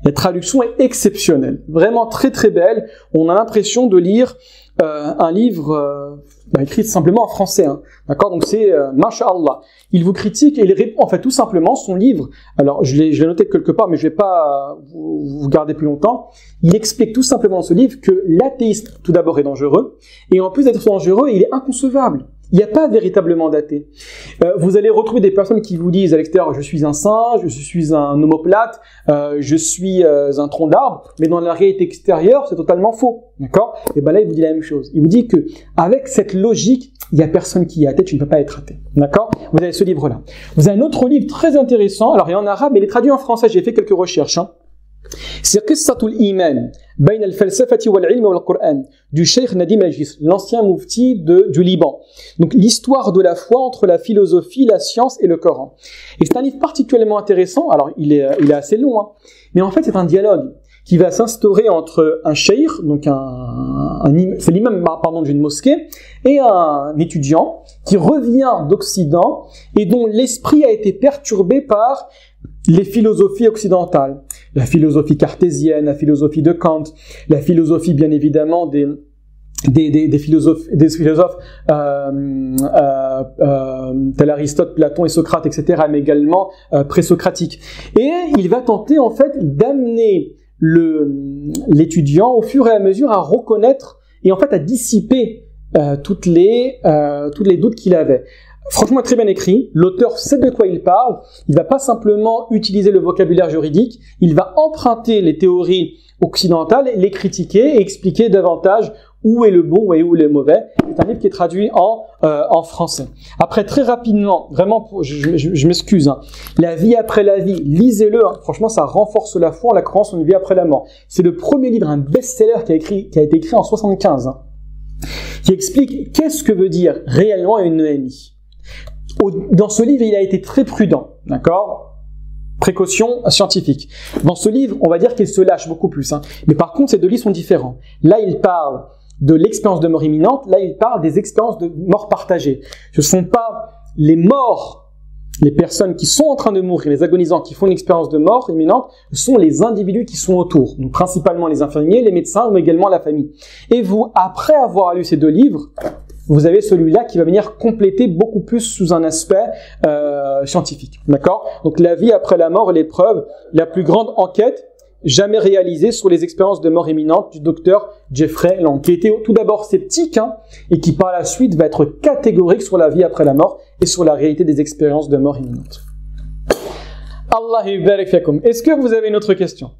La traduction est exceptionnelle, vraiment très très belle, on a l'impression de lire un livre écrit simplement en français, hein. D'accord, donc c'est Masha'Allah. Il vous critique et il répond, en fait, tout simplement, son livre, alors je l'ai noté quelque part, mais je vais pas vous garder plus longtemps, il explique tout simplement dans ce livre que l'athéisme, tout d'abord, est dangereux, et en plus d'être dangereux, il est inconcevable. Il n'y a pas véritablement d'athée. Vous allez retrouver des personnes qui vous disent à l'extérieur, je suis un singe, je suis un omoplate, je suis un tronc d'arbre, mais dans la réalité extérieure, c'est totalement faux. D'accord? Et là, il vous dit la même chose. Il vous dit que avec cette logique, il n'y a personne qui est athée, tu ne peux pas être athée. D'accord? Vous avez ce livre-là. Vous avez un autre livre très intéressant, alors il est en arabe, mais il est traduit en français, j'ai fait quelques recherches, hein. C'est Qissatul Iman Bain al-Falsafati wal-Ilm wal-Qur'an du Cheikh Nadim al-Jisr, l'ancien moufti du Liban. Donc l'histoire de la foi entre la philosophie, la science et le Coran. Et c'est un livre particulièrement intéressant. Alors il est assez long, hein, mais en fait c'est un dialogue qui va s'instaurer entre un cheikh, donc c'est l'imam d'une mosquée, et un étudiant qui revient d'Occident et dont l'esprit a été perturbé par les philosophies occidentales, la philosophie cartésienne, la philosophie de Kant, la philosophie bien évidemment des philosophes tels Aristote, Platon et Socrate, etc., mais également présocratiques. Et il va tenter en fait d'amener l'étudiant au fur et à mesure à reconnaître et en fait à dissiper tous les doutes qu'il avait. Franchement, très bien écrit. L'auteur sait de quoi il parle. Il va pas simplement utiliser le vocabulaire juridique. Il va emprunter les théories occidentales, les critiquer et expliquer davantage où est le bon et où est le mauvais. C'est un livre qui est traduit en français. Après, très rapidement, vraiment, je m'excuse, hein. La vie après la vie, lisez-le, hein. Franchement, ça renforce la foi en la croyance en une vie après la mort. C'est le premier livre, un best-seller qui a été écrit en 75, hein, qui explique qu'est-ce que veut dire réellement une EMI. Dans ce livre, il a été très prudent, d'accord? Précaution scientifique. Dans ce livre, on va dire qu'il se lâche beaucoup plus, hein. Mais par contre, ces deux livres sont différents. Là, il parle de l'expérience de mort imminente. Là, il parle des expériences de mort partagée. Ce ne sont pas les morts, les personnes qui sont en train de mourir, les agonisants qui font une expérience de mort imminente, ce sont les individus qui sont autour. Donc, principalement les infirmiers, les médecins, mais également la famille. Et vous, après avoir lu ces deux livres, vous avez celui-là qui va venir compléter beaucoup plus sous un aspect scientifique. D'accord? Donc la vie après la mort est l'épreuve, la plus grande enquête jamais réalisée sur les expériences de mort imminente du docteur Jeffrey Lang, qui était tout d'abord sceptique et qui par la suite va être catégorique sur la vie après la mort et sur la réalité des expériences de mort imminente. Allah yubarik fiakum. Est-ce que vous avez une autre question?